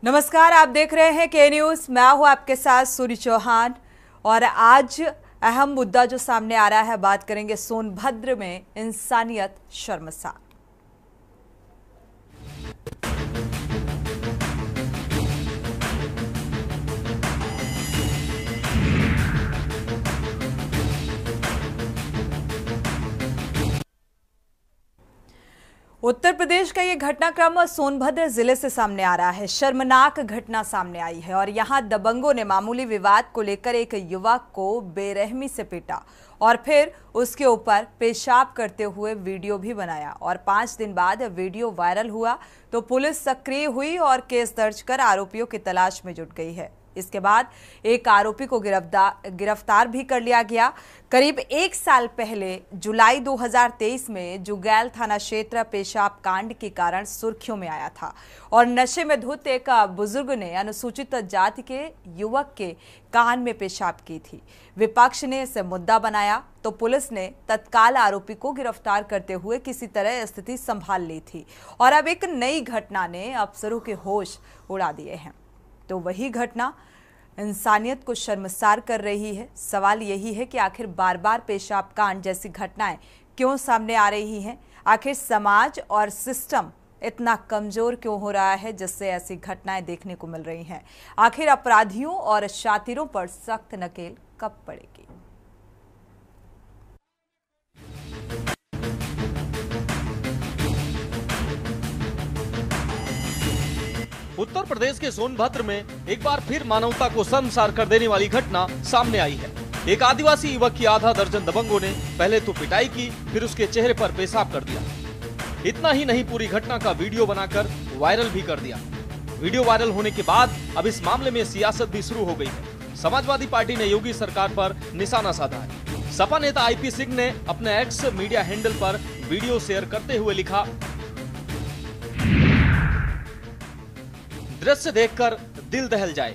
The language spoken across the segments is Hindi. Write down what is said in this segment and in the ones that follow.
नमस्कार, आप देख रहे हैं के न्यूज। मैं हूं आपके साथ सूरी चौहान और आज अहम मुद्दा जो सामने आ रहा है, बात करेंगे सोनभद्र में इंसानियत शर्मसार। उत्तर प्रदेश का ये घटनाक्रम सोनभद्र जिले से सामने आ रहा है। शर्मनाक घटना सामने आई है और यहां दबंगों ने मामूली विवाद को लेकर एक युवक को बेरहमी से पीटा और फिर उसके ऊपर पेशाब करते हुए वीडियो भी बनाया और 5 दिन बाद वीडियो वायरल हुआ तो पुलिस सक्रिय हुई और केस दर्ज कर आरोपियों की तलाश में जुट गई है। इसके बाद एक आरोपी को गिरफ्तार भी कर लिया गया। करीब 1 साल पहले जुलाई 2023 में जुगैल थाना क्षेत्र पेशाब कांड के कारण सुर्खियों में आया था और नशे में धुत एक बुजुर्ग ने अनुसूचित जाति के युवक के कान में पेशाब की थी। विपक्ष ने इसे मुद्दा बनाया तो पुलिस ने तत्काल आरोपी को गिरफ्तार करते हुए किसी तरह स्थिति संभाल ली थी और अब एक नई घटना ने अफसरों के होश उड़ा दिए हैं। तो वही घटना इंसानियत को शर्मसार कर रही है। सवाल यही है कि आखिर बार बार पेशाब कांड जैसी घटनाएं क्यों सामने आ रही हैं? आखिर समाज और सिस्टम इतना कमजोर क्यों हो रहा है जिससे ऐसी घटनाएं देखने को मिल रही हैं? आखिर अपराधियों और शातिरों पर सख्त नकेल कब पड़ेगी? उत्तर प्रदेश के सोनभद्र में एक बार फिर मानवता को शर्मसार कर देने वाली घटना सामने आई है। एक आदिवासी युवक की आधा दर्जन दबंगों ने पहले तो पिटाई की, फिर उसके चेहरे पर पेशाब कर दिया। इतना ही नहीं, पूरी घटना का वीडियो बनाकर वायरल भी कर दिया। वीडियो वायरल होने के बाद अब इस मामले में सियासत भी शुरू हो गई है। समाजवादी पार्टी ने योगी सरकार पर निशाना साधा है। सपा नेता आईपी सिंह ने अपने एक्स मीडिया हैंडल पर वीडियो शेयर करते हुए लिखा, दृश्य देखकर दिल दहल जाए।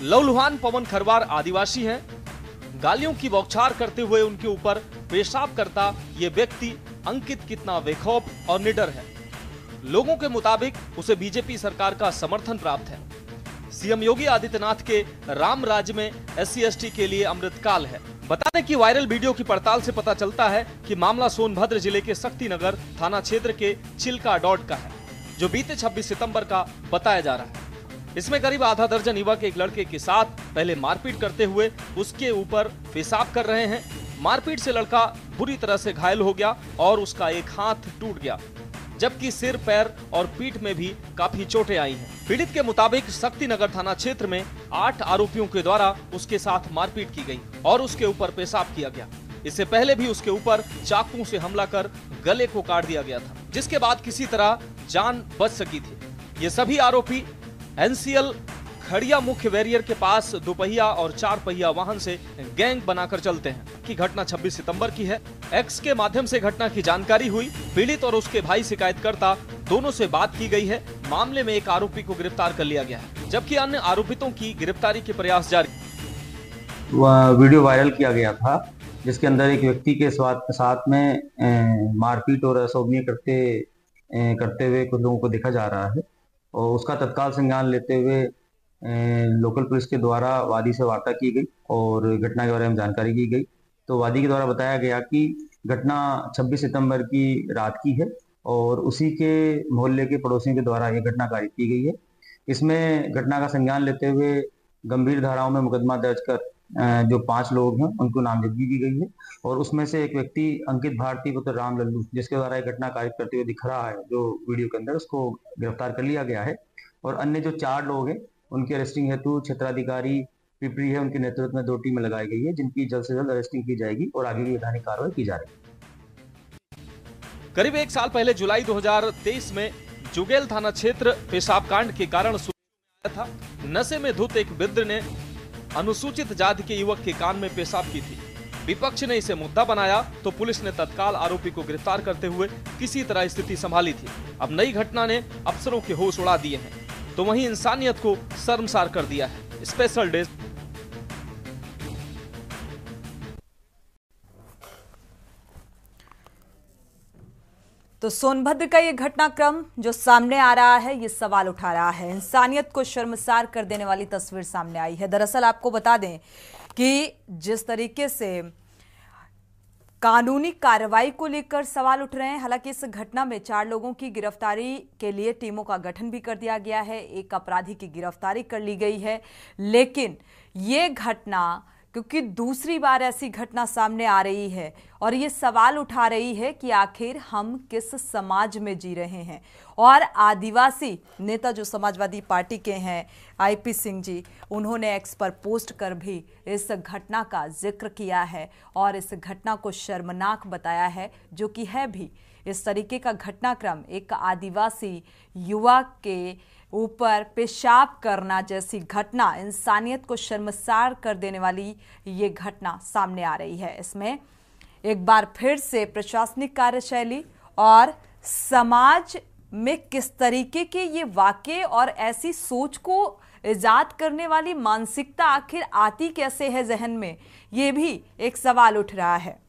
लौलुहान पवन खरवार आदिवासी हैं। गालियों की बौछार करते हुए उनके ऊपर पेशाब करता ये व्यक्ति अंकित कितना बेखौफ और निडर है। लोगों के मुताबिक उसे बीजेपी सरकार का समर्थन प्राप्त है। सीएम योगी आदित्यनाथ के राम राज्य में SC/ST के लिए अमृतकाल है। बता दें कि वायरल वीडियो की पड़ताल से पता चलता है कि मामला सोनभद्र जिले के शक्तिनगर थाना क्षेत्र के चिल्का डॉट का है, जो बीते 26 सितंबर का बताया जा रहा है। इसमें करीब आधा दर्जन युवक एक लड़के के साथ पहले मारपीट करते हुए उसके ऊपर पेशाब कर रहे हैं। मारपीट से लड़का बुरी तरह से घायल हो गया और उसका एक हाथ टूट गया, जबकि सिर, पैर और पीठ में भी काफी चोटें आई हैं। पीड़ित के मुताबिक शक्तिनगर थाना क्षेत्र में 8 आरोपियों के द्वारा उसके साथ मारपीट की गई और उसके ऊपर पेशाब किया गया। इससे पहले भी उसके ऊपर चाकू से हमला कर गले को काट दिया गया था, जिसके बाद किसी तरह जान बच सकी थी। ये सभी आरोपी NCL खड़िया मुख्य बैरियर के पास 2 पहिया और 4 पहिया वाहन से गैंग बनाकर चलते हैं। की घटना 26 सितंबर की है। एक्स के माध्यम से घटना की जानकारी हुई। पीड़ित और उसके भाई शिकायतकर्ता दोनों से बात की गई है। मामले में एक आरोपी को गिरफ्तार कर लिया गया है, जबकि अन्य आरोपितों की गिरफ्तारी के प्रयास जारी। वीडियो वायरल किया गया था जिसके अंदर एक व्यक्ति के साथ में मारपीट और अशोभनीय करते हुए कुछ लोगों को देखा जा रहा है और उसका तत्काल संज्ञान लेते हुए लोकल पुलिस के द्वारा वादी से वार्ता की गई और घटना के बारे में जानकारी की गई। तो वादी के द्वारा बताया गया कि घटना 26 सितंबर की रात की है और उसी के मोहल्ले के पड़ोसियों के द्वारा ये घटना कारित की गई है। इसमें घटना का संज्ञान लेते हुए गंभीर धाराओं में मुकदमा दर्ज कर जो 5 लोग हैं उनको नामजदगी की गई है और उसमें से एक व्यक्ति अंकित भारती पुत्र राम लल्लू, जिसके द्वारा ये घटना कारित करते हुए दिख रहा है जो वीडियो के अंदर, उसको गिरफ्तार कर लिया गया है। और अन्य जो 4 लोग हैं उनकी अरेस्टिंग हेतु क्षेत्राधिकारी पिपरी है, उनके नेतृत्व में 2 टीमें लगाई गई है, जिनकी जल्द से जल्द अरेस्टिंग की जाएगी और आगे की वैधानिक कार्रवाई की जा रही है। करीब 1 साल पहले जुलाई 2023 में जुगेल थाना क्षेत्र पेशाब कांड के कारण था। नशे में धुत एक वृद्ध ने अनुसूचित जाति के युवक के कान में पेशाब की थी। विपक्ष ने इसे मुद्दा बनाया तो पुलिस ने तत्काल आरोपी को गिरफ्तार करते हुए किसी तरह स्थिति संभाली थी। अब नई घटना ने अफसरों के होश उड़ा दिए हैं तो वहीं इंसानियत को शर्मसार कर दिया है। Special desk. तो सोनभद्र का ये घटनाक्रम जो सामने आ रहा है, ये सवाल उठा रहा है। इंसानियत को शर्मसार कर देने वाली तस्वीर सामने आई है। दरअसल आपको बता दें कि जिस तरीके से कानूनी कार्रवाई को लेकर सवाल उठ रहे हैं, हालांकि इस घटना में 4 लोगों की गिरफ्तारी के लिए टीमों का गठन भी कर दिया गया है, एक अपराधी की गिरफ्तारी कर ली गई है। लेकिन ये घटना, क्योंकि दूसरी बार ऐसी घटना सामने आ रही है और ये सवाल उठा रही है कि आखिर हम किस समाज में जी रहे हैं। और आदिवासी नेता जो समाजवादी पार्टी के हैं, आईपी सिंह जी, उन्होंने एक्स पर पोस्ट कर भी इस घटना का जिक्र किया है और इस घटना को शर्मनाक बताया है, जो कि है भी। इस तरीके का घटनाक्रम, एक आदिवासी युवा के ऊपर पेशाब करना जैसी घटना, इंसानियत को शर्मसार कर देने वाली ये घटना सामने आ रही है। इसमें एक बार फिर से प्रशासनिक कार्यशैली और समाज में किस तरीके के ये वाकये और ऐसी सोच को इजाद करने वाली मानसिकता आखिर आती कैसे है जहन में, ये भी एक सवाल उठ रहा है।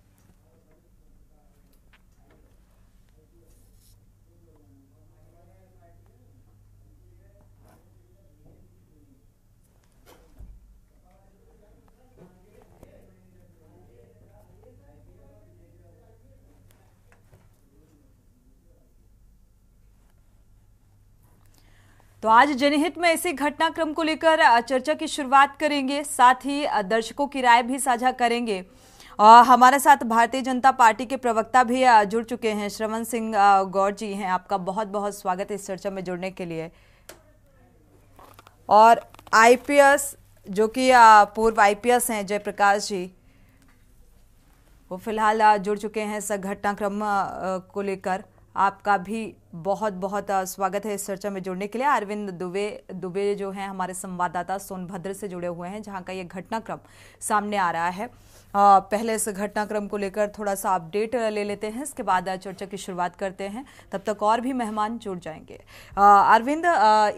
तो आज जनहित में इसी घटनाक्रम को लेकर चर्चा की शुरुआत करेंगे, साथ ही दर्शकों की राय भी साझा करेंगे। हमारे साथ भारतीय जनता पार्टी के प्रवक्ता भी जुड़ चुके हैं, श्रवण सिंह गौर जी हैं। आपका बहुत बहुत स्वागत है इस चर्चा में जुड़ने के लिए। और आईपीएस, जो कि पूर्व आईपीएस हैं, जयप्रकाश जी, वो फिलहाल जुड़ चुके हैं इस घटनाक्रम को लेकर। आपका भी बहुत बहुत स्वागत है इस चर्चा में जुड़ने के लिए। अरविंद दुबे जो हैं हमारे संवाददाता सोनभद्र से जुड़े हुए हैं, जहां का ये घटनाक्रम सामने आ रहा है। पहले इस घटनाक्रम को लेकर थोड़ा सा अपडेट ले लेते हैं, इसके बाद चर्चा की शुरुआत करते हैं। तब तक और भी मेहमान जुड़ जाएंगे। अरविंद,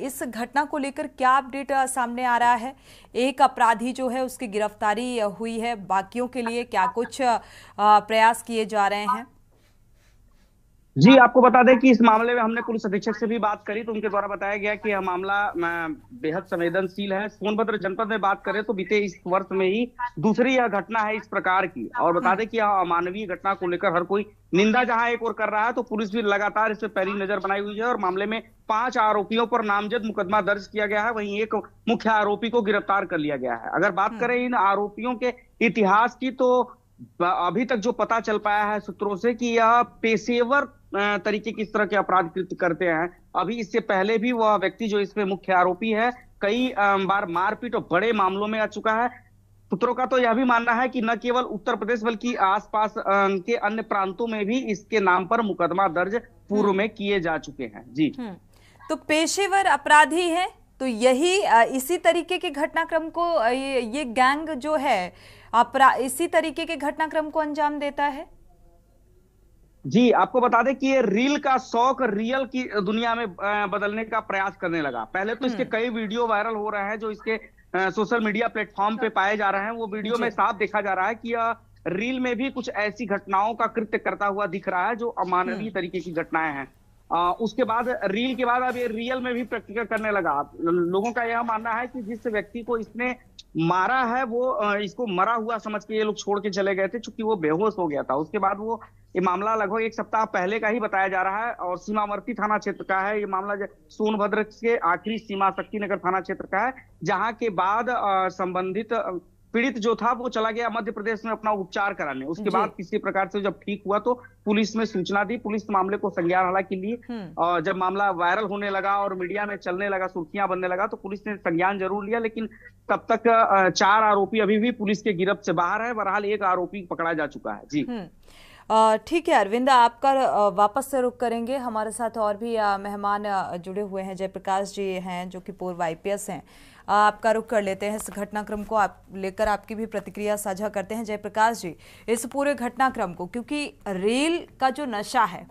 इस घटना को लेकर क्या अपडेट सामने आ रहा है? एक अपराधी जो है उसकी गिरफ्तारी हुई है, बाकियों के लिए क्या कुछ प्रयास किए जा रहे हैं? जी, आपको बता दें कि इस मामले में हमने पुलिस अधीक्षक से भी बात करी, तो उनके द्वारा बताया गया कि यह मामला बेहद संवेदनशील है। सोनभद्र जनपद में बात करें तो बीते इस वर्ष में ही दूसरी यह घटना है इस प्रकार की। और बता दें कि यह अमानवीय घटना को लेकर हर कोई निंदा जहां एक और कर रहा है, तो पुलिस भी लगातार इस पर पैरी नजर बनाई हुई है और मामले में 5 आरोपियों पर नामजद मुकदमा दर्ज किया गया है। वहीं एक मुख्य आरोपी को गिरफ्तार कर लिया गया है। अगर बात करें इन आरोपियों के इतिहास की, तो अभी तक जो पता चल पाया है सूत्रों से कि यह पेशेवर तरीके की इस तरह के अपराध कृत्य करते हैं। अभी इससे पहले भी वह व्यक्ति जो इसमें मुख्य आरोपी है, कई बार मारपीट और बड़े मामलों में आ चुका है। सूत्रों का तो यह भी मानना है कि न केवल उत्तर प्रदेश बल्कि आसपास के अन्य प्रांतों में भी इसके नाम पर मुकदमा दर्ज पूर्व में किए जा चुके हैं। जी, तो पेशेवर अपराधी है, तो यही इसी तरीके के घटनाक्रम को ये गैंग जो है इसी तरीके के घटनाक्रम को अंजाम देता है। जी, आपको बता दें कि ये रील का शौक रियल की दुनिया में बदलने का प्रयास करने लगा। पहले तो इसके कई वीडियो वायरल हो रहे हैं जो इसके सोशल मीडिया प्लेटफॉर्म पे पाए जा रहे हैं। वो वीडियो में साफ देखा जा रहा है कि यह रील में भी कुछ ऐसी घटनाओं का कृत्य करता हुआ दिख रहा है जो अमानवीय तरीके की घटनाएं हैं। उसके बाद रील के बाद अब ये रियल में भी प्रैक्टिकल करने लगा। लोगों का यह मानना है कि जिस व्यक्ति को इसने मारा है वो इसको मरा हुआ समझ के ये लोग छोड़ के चले गए थे, चूंकि वो बेहोश हो गया था। उसके बाद वो ये मामला लगभग 1 सप्ताह पहले का ही बताया जा रहा है और सीमावर्ती थाना क्षेत्र का है। ये मामला सोनभद्र के आखिरी सीमा शक्तिनगर थाना क्षेत्र का है, जहां के बाद संबंधित पीड़ित जो था वो चला गया मध्य प्रदेश में अपना उपचार कराने। उसके बाद किसी प्रकार से जब ठीक हुआ तो पुलिस में सूचना दी। पुलिस मामले को संज्ञान हालांकि ली और जब मामला वायरल होने लगा और मीडिया में चलने लगा, सुर्खियां बनने लगा, तो पुलिस ने संज्ञान जरूर लिया। लेकिन तब तक 4 आरोपी अभी भी पुलिस के गिरफ्त से बाहर है। बहरहाल एक आरोपी पकड़ा जा चुका है। जी, ठीक है अरविंद, आपका वापस से रुख करेंगे। हमारे साथ और भी मेहमान जुड़े हुए हैं। जयप्रकाश जी हैं जो कि पूर्व आईपीएस हैं। आपका रुख कर लेते हैं, इस घटनाक्रम को लेकर आपकी भी प्रतिक्रिया साझा करते हैं। जयप्रकाश जी, इस पूरे घटनाक्रम को, क्योंकि रेल का जो नशा है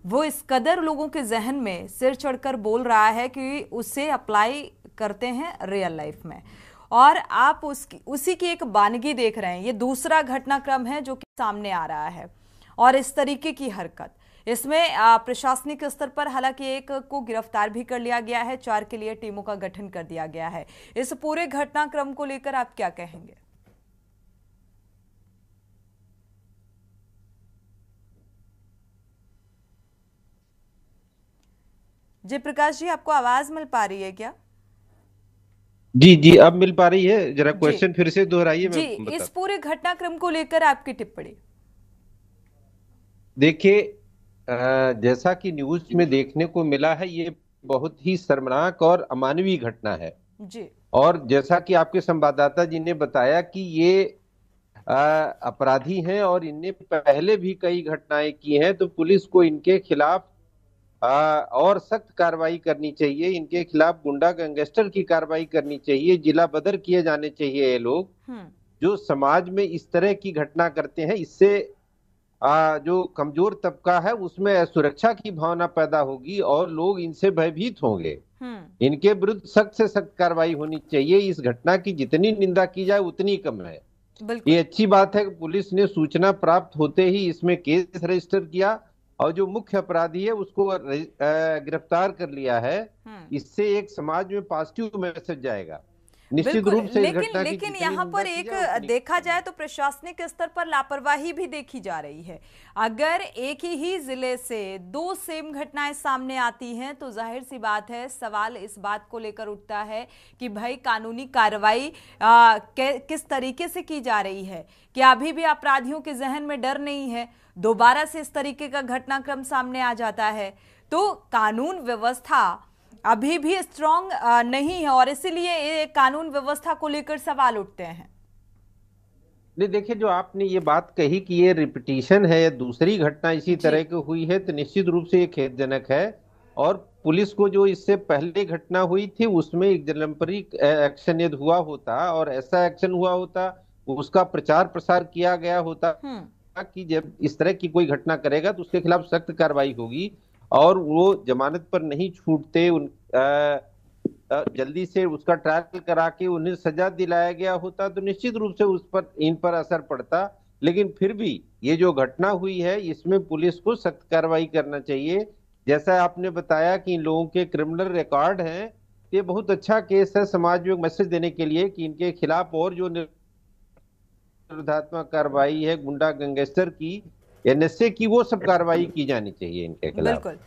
वो इस कदर लोगों के जहन में सिर चढ़कर बोल रहा है कि उसे अप्लाई करते हैं रियल लाइफ में, और आप उसी की एक बानगी देख रहे हैं। ये दूसरा घटनाक्रम है जो कि सामने आ रहा है और इस तरीके की हरकत, इसमें प्रशासनिक स्तर पर हालांकि एक को गिरफ्तार भी कर लिया गया है, 4 के लिए टीमों का गठन कर दिया गया है। इस पूरे घटनाक्रम को लेकर आप क्या कहेंगे? जी प्रकाश जी, आपको आवाज मिल पा रही है क्या? जी जी, अब मिल पा रही है। जरा जी क्वेश्चन फिर से दोहराइए। जी, मैं इस पूरे घटनाक्रम को लेकर आपकी टिप्पणी। देखिए, जैसा कि न्यूज में देखने को मिला है, ये बहुत ही शर्मनाक और अमानवीय घटना है। जी और जैसा कि आपके संवाददाता जी ने बताया कि ये अपराधी हैं और इनने पहले भी कई घटनाएं की हैं, तो पुलिस को इनके खिलाफ और सख्त कार्रवाई करनी चाहिए। इनके खिलाफ गुंडा गैंगस्टर की कार्रवाई करनी चाहिए, जिला बदर किए जाने चाहिए। ये लोग जो समाज में इस तरह की घटना करते हैं, इससे जो कमजोर तबका है उसमें असुरक्षा की भावना पैदा होगी और लोग इनसे भयभीत होंगे। इनके विरुद्ध सख्त से सख्त कार्रवाई होनी चाहिए। इस घटना की जितनी निंदा की जाए उतनी कम है। ये अच्छी बात है कि पुलिस ने सूचना प्राप्त होते ही इसमें केस रजिस्टर किया और जो मुख्य अपराधी है उसको गिरफ्तार कर लिया है। इससे एक समाज में पॉजिटिव मैसेज जाएगा निश्चित रूप से। लेकिन यहाँ पर एक देखा जाए तो प्रशासनिक स्तर पर लापरवाही भी देखी जा रही है। अगर एक ही जिले से 2 सेम घटनाएं सामने आती हैं तो जाहिर सी बात है, सवाल इस बात को लेकर उठता है कि भाई कानूनी कार्रवाई किस तरीके से की जा रही है। क्या अभी भी अपराधियों के जहन में डर नहीं है? दोबारा से इस तरीके का घटनाक्रम सामने आ जाता है तो कानून व्यवस्था अभी भी स्ट्रांग नहीं है और इसीलिए कानून व्यवस्था को लेकर सवाल उठते हैं। नहीं, देखिए, जो आपने ये बात कही कि ये रिपीटिशन है या दूसरी घटना इसी तरह की हुई है, तो निश्चित रूप से ये खेदजनक है। और पुलिस को जो इससे पहले घटना हुई थी उसमें एग्जाम्पलरी एक्शन यदि हुआ होता और ऐसा एक्शन हुआ होता, उसका प्रचार प्रसार किया गया होता कि जब इस तरह की कोई घटना करेगा तो उसके खिलाफ सख्त कार्रवाई होगी और वो जमानत पर नहीं छूटते, जल्दी से उसका ट्रायल करा के उन्हें सजा दिलाया गया होता, तो निश्चित रूप से उस पर इन पर असर पड़ता। लेकिन फिर भी ये जो घटना हुई है इसमें पुलिस को सख्त कार्रवाई करना चाहिए। जैसा आपने बताया कि इन लोगों के क्रिमिनल रिकॉर्ड हैं, ये बहुत अच्छा केस है समाज में मैसेज देने के लिए कि इनके खिलाफ और जो निरोधात्मक कार्रवाई है गुंडा गैंगस्टर की, एनएसए की, वो सब कार्रवाई की जानी चाहिए इनके खिलाफ। बिल्कुल।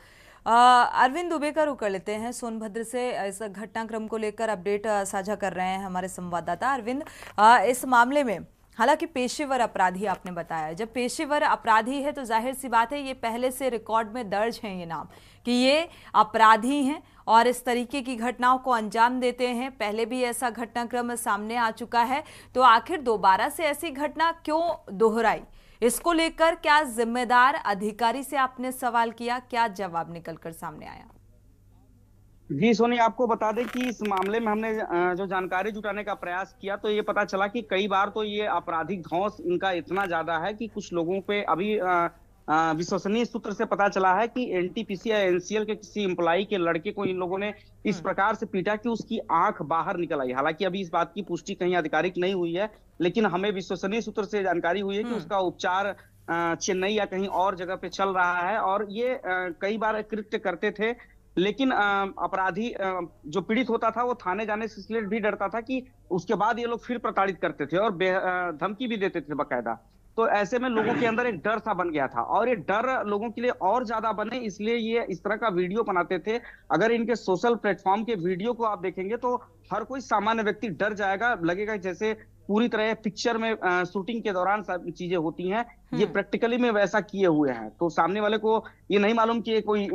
अरविंद दुबे का रुख कर लेते हैं। सोनभद्र से इस घटनाक्रम को लेकर अपडेट साझा कर रहे हैं हमारे संवाददाता। अरविंद, इस मामले में हालांकि पेशेवर अपराधी आपने बताया, जब पेशेवर अपराधी है तो जाहिर सी बात है ये पहले से रिकॉर्ड में दर्ज है ये नाम कि ये अपराधी हैं और इस तरीके की घटनाओं को अंजाम देते हैं। पहले भी ऐसा घटनाक्रम सामने आ चुका है, तो आखिर दोबारा से ऐसी घटना क्यों दोहराई? इसको लेकर क्या जिम्मेदार अधिकारी से आपने सवाल किया, क्या जवाब निकलकर सामने आया? जी सोनी, आपको बता दें कि इस मामले में हमने जो जानकारी जुटाने का प्रयास किया तो ये पता चला कि कई बार तो ये आपराधिक धौंस इनका इतना ज्यादा है कि कुछ लोगों पे अभी विश्वसनीय सूत्र से पता चला है कि एनटीपीसी या एनसीएल के किसी एम्प्लॉई के लड़के को इन लोगों ने इस प्रकार से पीटा कि उसकी आंख बाहर निकल आई। हालांकि अभी इस बात की पुष्टि कहीं आधिकारिक नहीं हुई है, लेकिन हमें विश्वसनीय सूत्र से जानकारी हुई है कि उसका उपचार चेन्नई या कहीं और जगह पे चल रहा है और ये कई बार कृत्य करते थे। लेकिन अपराधी जो पीड़ित होता था वो थाने जाने से इसलिए भी डरता था कि उसके बाद ये लोग फिर प्रताड़ित करते थे और धमकी भी देते थे बकायदा। तो ऐसे में लोगों के अंदर एक डर सा बन गया था और ये डर लोगों के लिए और ज्यादा बने इसलिए ये इस तरह का वीडियो बनाते थे। अगर इनके सोशल प्लेटफॉर्म के वीडियो को आप देखेंगे तो हर कोई सामान्य व्यक्ति डर जाएगा, लगेगा जैसे पूरी तरह पिक्चर में शूटिंग के दौरान सब चीजें होती हैं, ये प्रैक्टिकली में वैसा किए हुए हैं। तो सामने वाले को ये नहीं मालूम कि ये कोई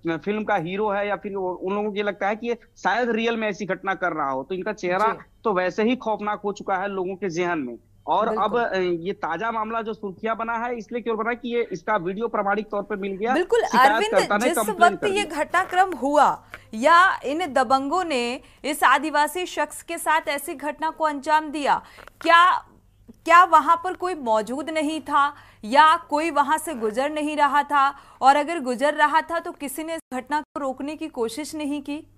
फिल्म का हीरो है या फिर उन लोगों को ये लगता है कि ये शायद रियल में ऐसी घटना कर रहा हो। तो इनका चेहरा तो वैसे ही खौफनाक हो चुका है लोगों के जहन में। और अब ये ताजा मामला जो सुर्खियां बना है इसलिए क्यों बना कि ये इसका वीडियो प्रमाणिक तौर पे मिल गया। बिल्कुल अरविंद, जिस वक्त ये घटनाक्रम हुआ या इन दबंगों ने इस आदिवासी शख्स के साथ ऐसी घटना को अंजाम दिया, क्या वहां पर कोई मौजूद नहीं था या कोई वहां से गुजर नहीं रहा था? और अगर गुजर रहा था तो किसी ने इस घटना को रोकने की कोशिश नहीं की?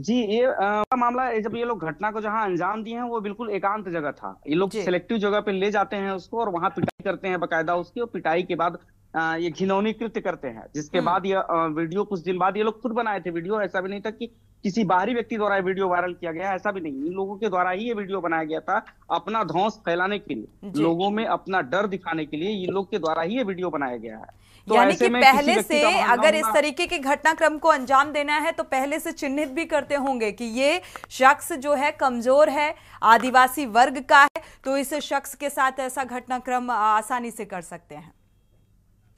जी, ये मामला जब ये लोग घटना को जहां अंजाम दिए हैं वो बिल्कुल एकांत जगह था। ये लोग सिलेक्टिव जगह पे ले जाते हैं उसको और वहां पिटाई करते हैं बकायदा उसकी, और पिटाई के बाद ये घिनौनी कृत्य करते हैं, जिसके बाद ये वीडियो कुछ दिन बाद ये लोग खुद बनाए थे वीडियो। ऐसा भी नहीं था कि किसी बाहरी व्यक्ति द्वारा ये वीडियो वायरल किया गया, ऐसा भी नहीं, इन लोगों के द्वारा ही ये वीडियो बनाया गया था, अपना ध्वंस फैलाने के लिए, लोगों में अपना डर दिखाने के लिए, ये लोग के द्वारा ही ये वीडियो बनाया गया है। तो यानी कि पहले से अगर इस होना... तरीके के घटनाक्रम को अंजाम देना है तो पहले से चिन्हित भी करते होंगे कि ये शख्स जो है कमजोर है, आदिवासी वर्ग का है, तो इस शख्स के साथ ऐसा घटनाक्रम आसानी से कर सकते हैं।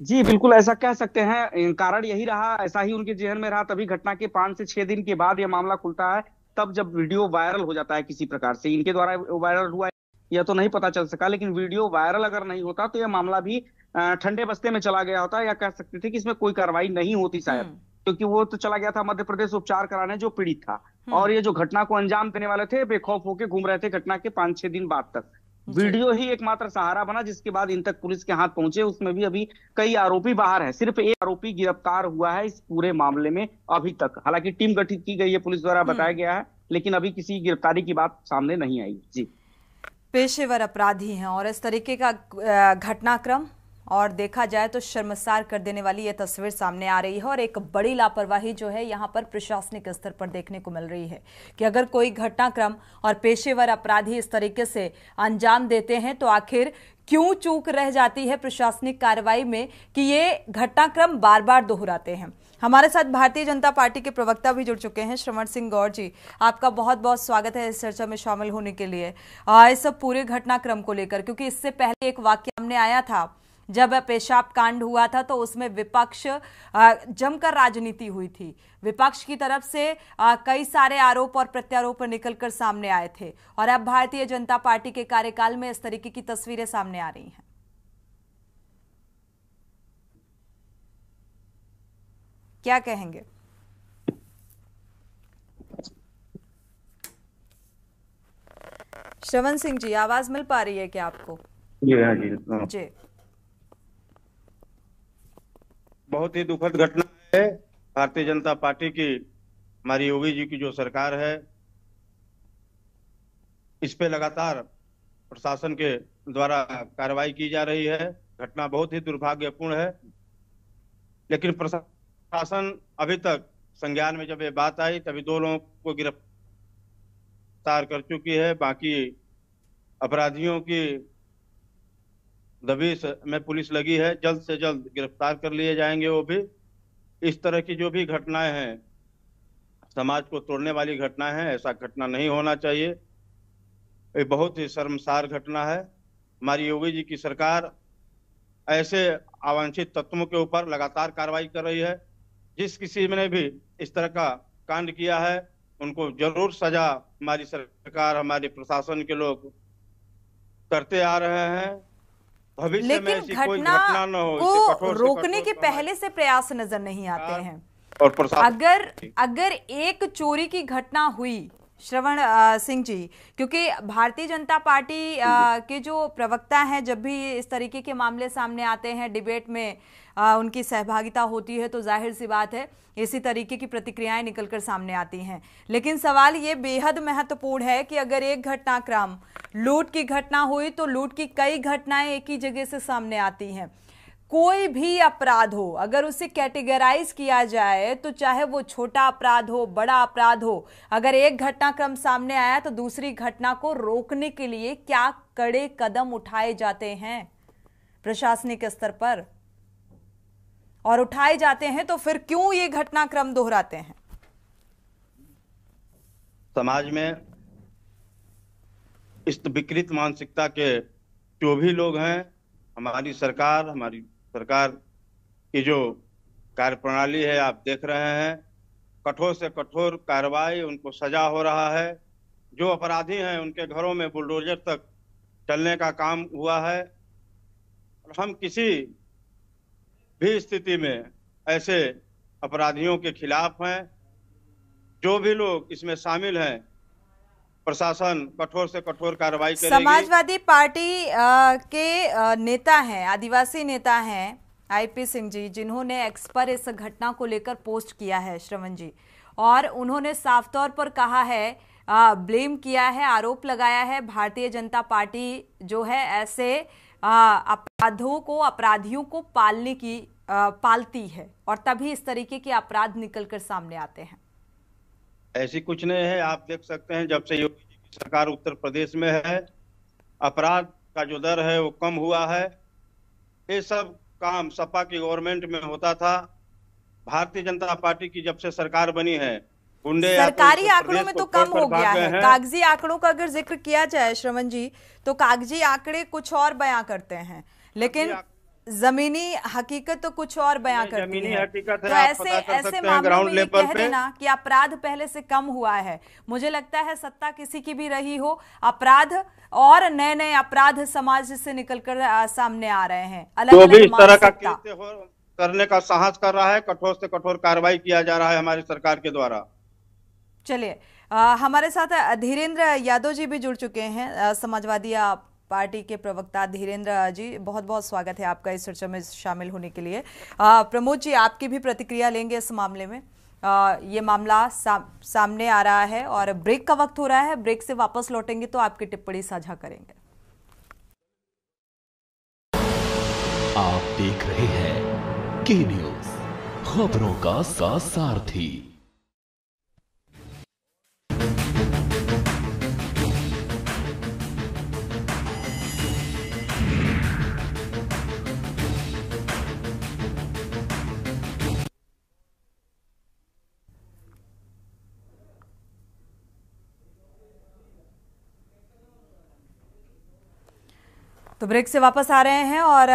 जी बिल्कुल ऐसा कह सकते हैं, कारण यही रहा, ऐसा ही उनके जहन में रहा। तभी घटना के 5 से 6 दिन के बाद यह मामला खुलता है, तब जब वीडियो वायरल हो जाता है किसी प्रकार से। इनके द्वारा वायरल हुआ यह तो नहीं पता चल सका, लेकिन वीडियो वायरल अगर नहीं होता तो यह मामला भी ठंडे बस्ते में चला गया होता, या कह सकते थे कि इसमें कोई कार्रवाई नहीं होती शायद, क्योंकि वो तो चला गया था मध्य प्रदेश उपचार कराने जो पीड़ित था, और ये जो घटना को अंजाम देने वाले थे बेखौफ होकर घूम रहे थे घटना के 5-6 दिन बाद तक। वीडियो ही एकमात्र सहारा बना, जिसके बाद इन तक पुलिस के हाथ पहुंचे। उसमें भी अभी कई आरोपी बाहर है, सिर्फ एक आरोपी गिरफ्तार हुआ है इस पूरे मामले में अभी तक। हालांकि टीम गठित की गई है पुलिस द्वारा बताया गया है, लेकिन अभी किसी गिरफ्तारी की बात सामने नहीं आई। जी, पेशेवर अपराधी हैं और इस तरीके का घटनाक्रम और देखा जाए तो शर्मसार कर देने वाली ये तस्वीर सामने आ रही है, और एक बड़ी लापरवाही जो है यहाँ पर प्रशासनिक स्तर पर देखने को मिल रही है कि अगर कोई घटनाक्रम और पेशेवर अपराधी इस तरीके से अंजाम देते हैं तो आखिर क्यों चूक रह जाती है प्रशासनिक कार्रवाई में कि ये घटनाक्रम बार बार दोहराते हैं। हमारे साथ भारतीय जनता पार्टी के प्रवक्ता भी जुड़ चुके हैं, श्रवण सिंह गौर जी, आपका बहुत बहुत स्वागत है इस चर्चा में शामिल होने के लिए। इस सब पूरे घटनाक्रम को लेकर, क्योंकि इससे पहले एक वाक्य सामने आया था जब पेशाब कांड हुआ था, तो उसमें विपक्ष जमकर राजनीति हुई थी, विपक्ष की तरफ से कई सारे आरोप और प्रत्यारोप निकलकर सामने आए थे, और अब भारतीय जनता पार्टी के कार्यकाल में इस तरीके की तस्वीरें सामने आ रही हैं। क्या कहेंगे? श्रवण सिंह जी, आवाज मिल पा रही है क्या आपको? जी, बहुत ही दुखद घटना है। भारतीय जनता पार्टी की, हमारी योगी जी की जो सरकार है, इस पे लगातार प्रशासन के द्वारा कार्रवाई की जा रही है। घटना बहुत ही दुर्भाग्यपूर्ण है, लेकिन प्रशासन अभी तक संज्ञान में जब ये बात आई तभी 2 लोगों को गिरफ्तार कर चुकी है। बाकी अपराधियों की दबिश में पुलिस लगी है, जल्द से जल्द गिरफ्तार कर लिए जाएंगे वो भी। इस तरह की जो भी घटनाएं हैं, समाज को तोड़ने वाली घटनाएं हैं, ऐसा घटना नहीं होना चाहिए। ये बहुत ही शर्मसार घटना है। हमारी योगी जी की सरकार ऐसे अवांछित तत्वों के ऊपर लगातार कार्रवाई कर रही है। जिस किसी ने भी इस तरह का कांड किया है उनको जरूर सजा हमारी सरकार, हमारे प्रशासन के लोग करते आ रहे हैं। भविष्य में ऐसी कोई घटना न हो, को रोकने के पहले से प्रयास नजर नहीं आते हैं। और अगर एक चोरी की घटना हुई, श्रवण सिंह जी, क्योंकि भारतीय जनता पार्टी के जो प्रवक्ता हैं, जब भी इस तरीके के मामले सामने आते हैं, डिबेट में उनकी सहभागिता होती है, तो जाहिर सी बात है इसी तरीके की प्रतिक्रियाएं निकलकर सामने आती हैं। लेकिन सवाल ये बेहद महत्वपूर्ण है कि अगर एक घटनाक्रम लूट की घटना हुई तो लूट की कई घटनाएं एक ही जगह से सामने आती हैं। कोई भी अपराध हो, अगर उसे कैटेगराइज किया जाए तो चाहे वो छोटा अपराध हो, बड़ा अपराध हो, अगर एक घटनाक्रम सामने आया तो दूसरी घटना को रोकने के लिए क्या कड़े कदम उठाए जाते हैं प्रशासनिक स्तर पर, और उठाए जाते हैं तो फिर क्यों ये घटनाक्रम दोहराते हैं? समाज में इस विकृत मानसिकता के जो भी लोग हैं, हमारी सरकार की जो कार्यप्रणाली है आप देख रहे हैं, कठोर से कठोर कार्रवाई, उनको सजा हो रहा है। जो अपराधी हैं उनके घरों में बुलडोजर तक चलने का काम हुआ है। और हम किसी भी स्थिति में ऐसे अपराधियों के खिलाफ हैं। जो भी लोग इसमें शामिल हैं, प्रशासन कठोर से कठोर कार्रवाई करेगी। समाजवादी पार्टी के नेता हैं, आदिवासी नेता हैं आईपी सिंह जी, जिन्होंने एक्स पर इस घटना को लेकर पोस्ट किया है, श्रवण जी, और उन्होंने साफ तौर पर कहा है, ब्लेम किया है, आरोप लगाया है, भारतीय जनता पार्टी जो है ऐसे अपराधियों को पालती है और तभी इस तरीके के अपराध निकलकर सामने आते हैं? ऐसी कुछ नहीं है। आप देख सकते हैं, जब से योगी जी की सरकार उत्तर प्रदेश में है, अपराध का जो दर है वो कम हुआ है। ये सब काम सपा की गवर्नमेंट में होता था। भारतीय जनता पार्टी की जब से सरकार बनी है, गुंडे सरकारी आंकड़ों में तो कम हो गया है। कागजी आंकड़ों का अगर जिक्र किया जाए श्रवण जी, तो कागजी आंकड़े कुछ और बयां करते हैं, लेकिन जमीनी हकीकत तो कुछ और बयां करती है। तो ऐसे मामलों में ये कह देना कि अपराध पहले से कम हुआ है, मुझे लगता है सत्ता किसी की भी रही हो, अपराध और नए नए अपराध समाज से निकलकर सामने आ रहे हैं। जो भी इस तरह का करने का साहस कर रहा है, कठोर से कठोर कार्रवाई किया जा रहा है हमारी सरकार के द्वारा। चलिए, हमारे साथ धीरेन्द्र यादव जी भी जुड़ चुके हैं, समाजवादी पार्टी के प्रवक्ता। धीरेन्द्र जी, बहुत बहुत स्वागत है आपका इस चर्चा में शामिल होने के लिए। प्रमोद जी, आपकी भी प्रतिक्रिया लेंगे इस मामले में। ये मामला सामने आ रहा है और ब्रेक का वक्त हो रहा है, ब्रेक से वापस लौटेंगे तो आपकी टिप्पणी साझा करेंगे। आप देख रहे हैं के न्यूज, खबरों का सारथी। तो ब्रेक से वापस आ रहे हैं और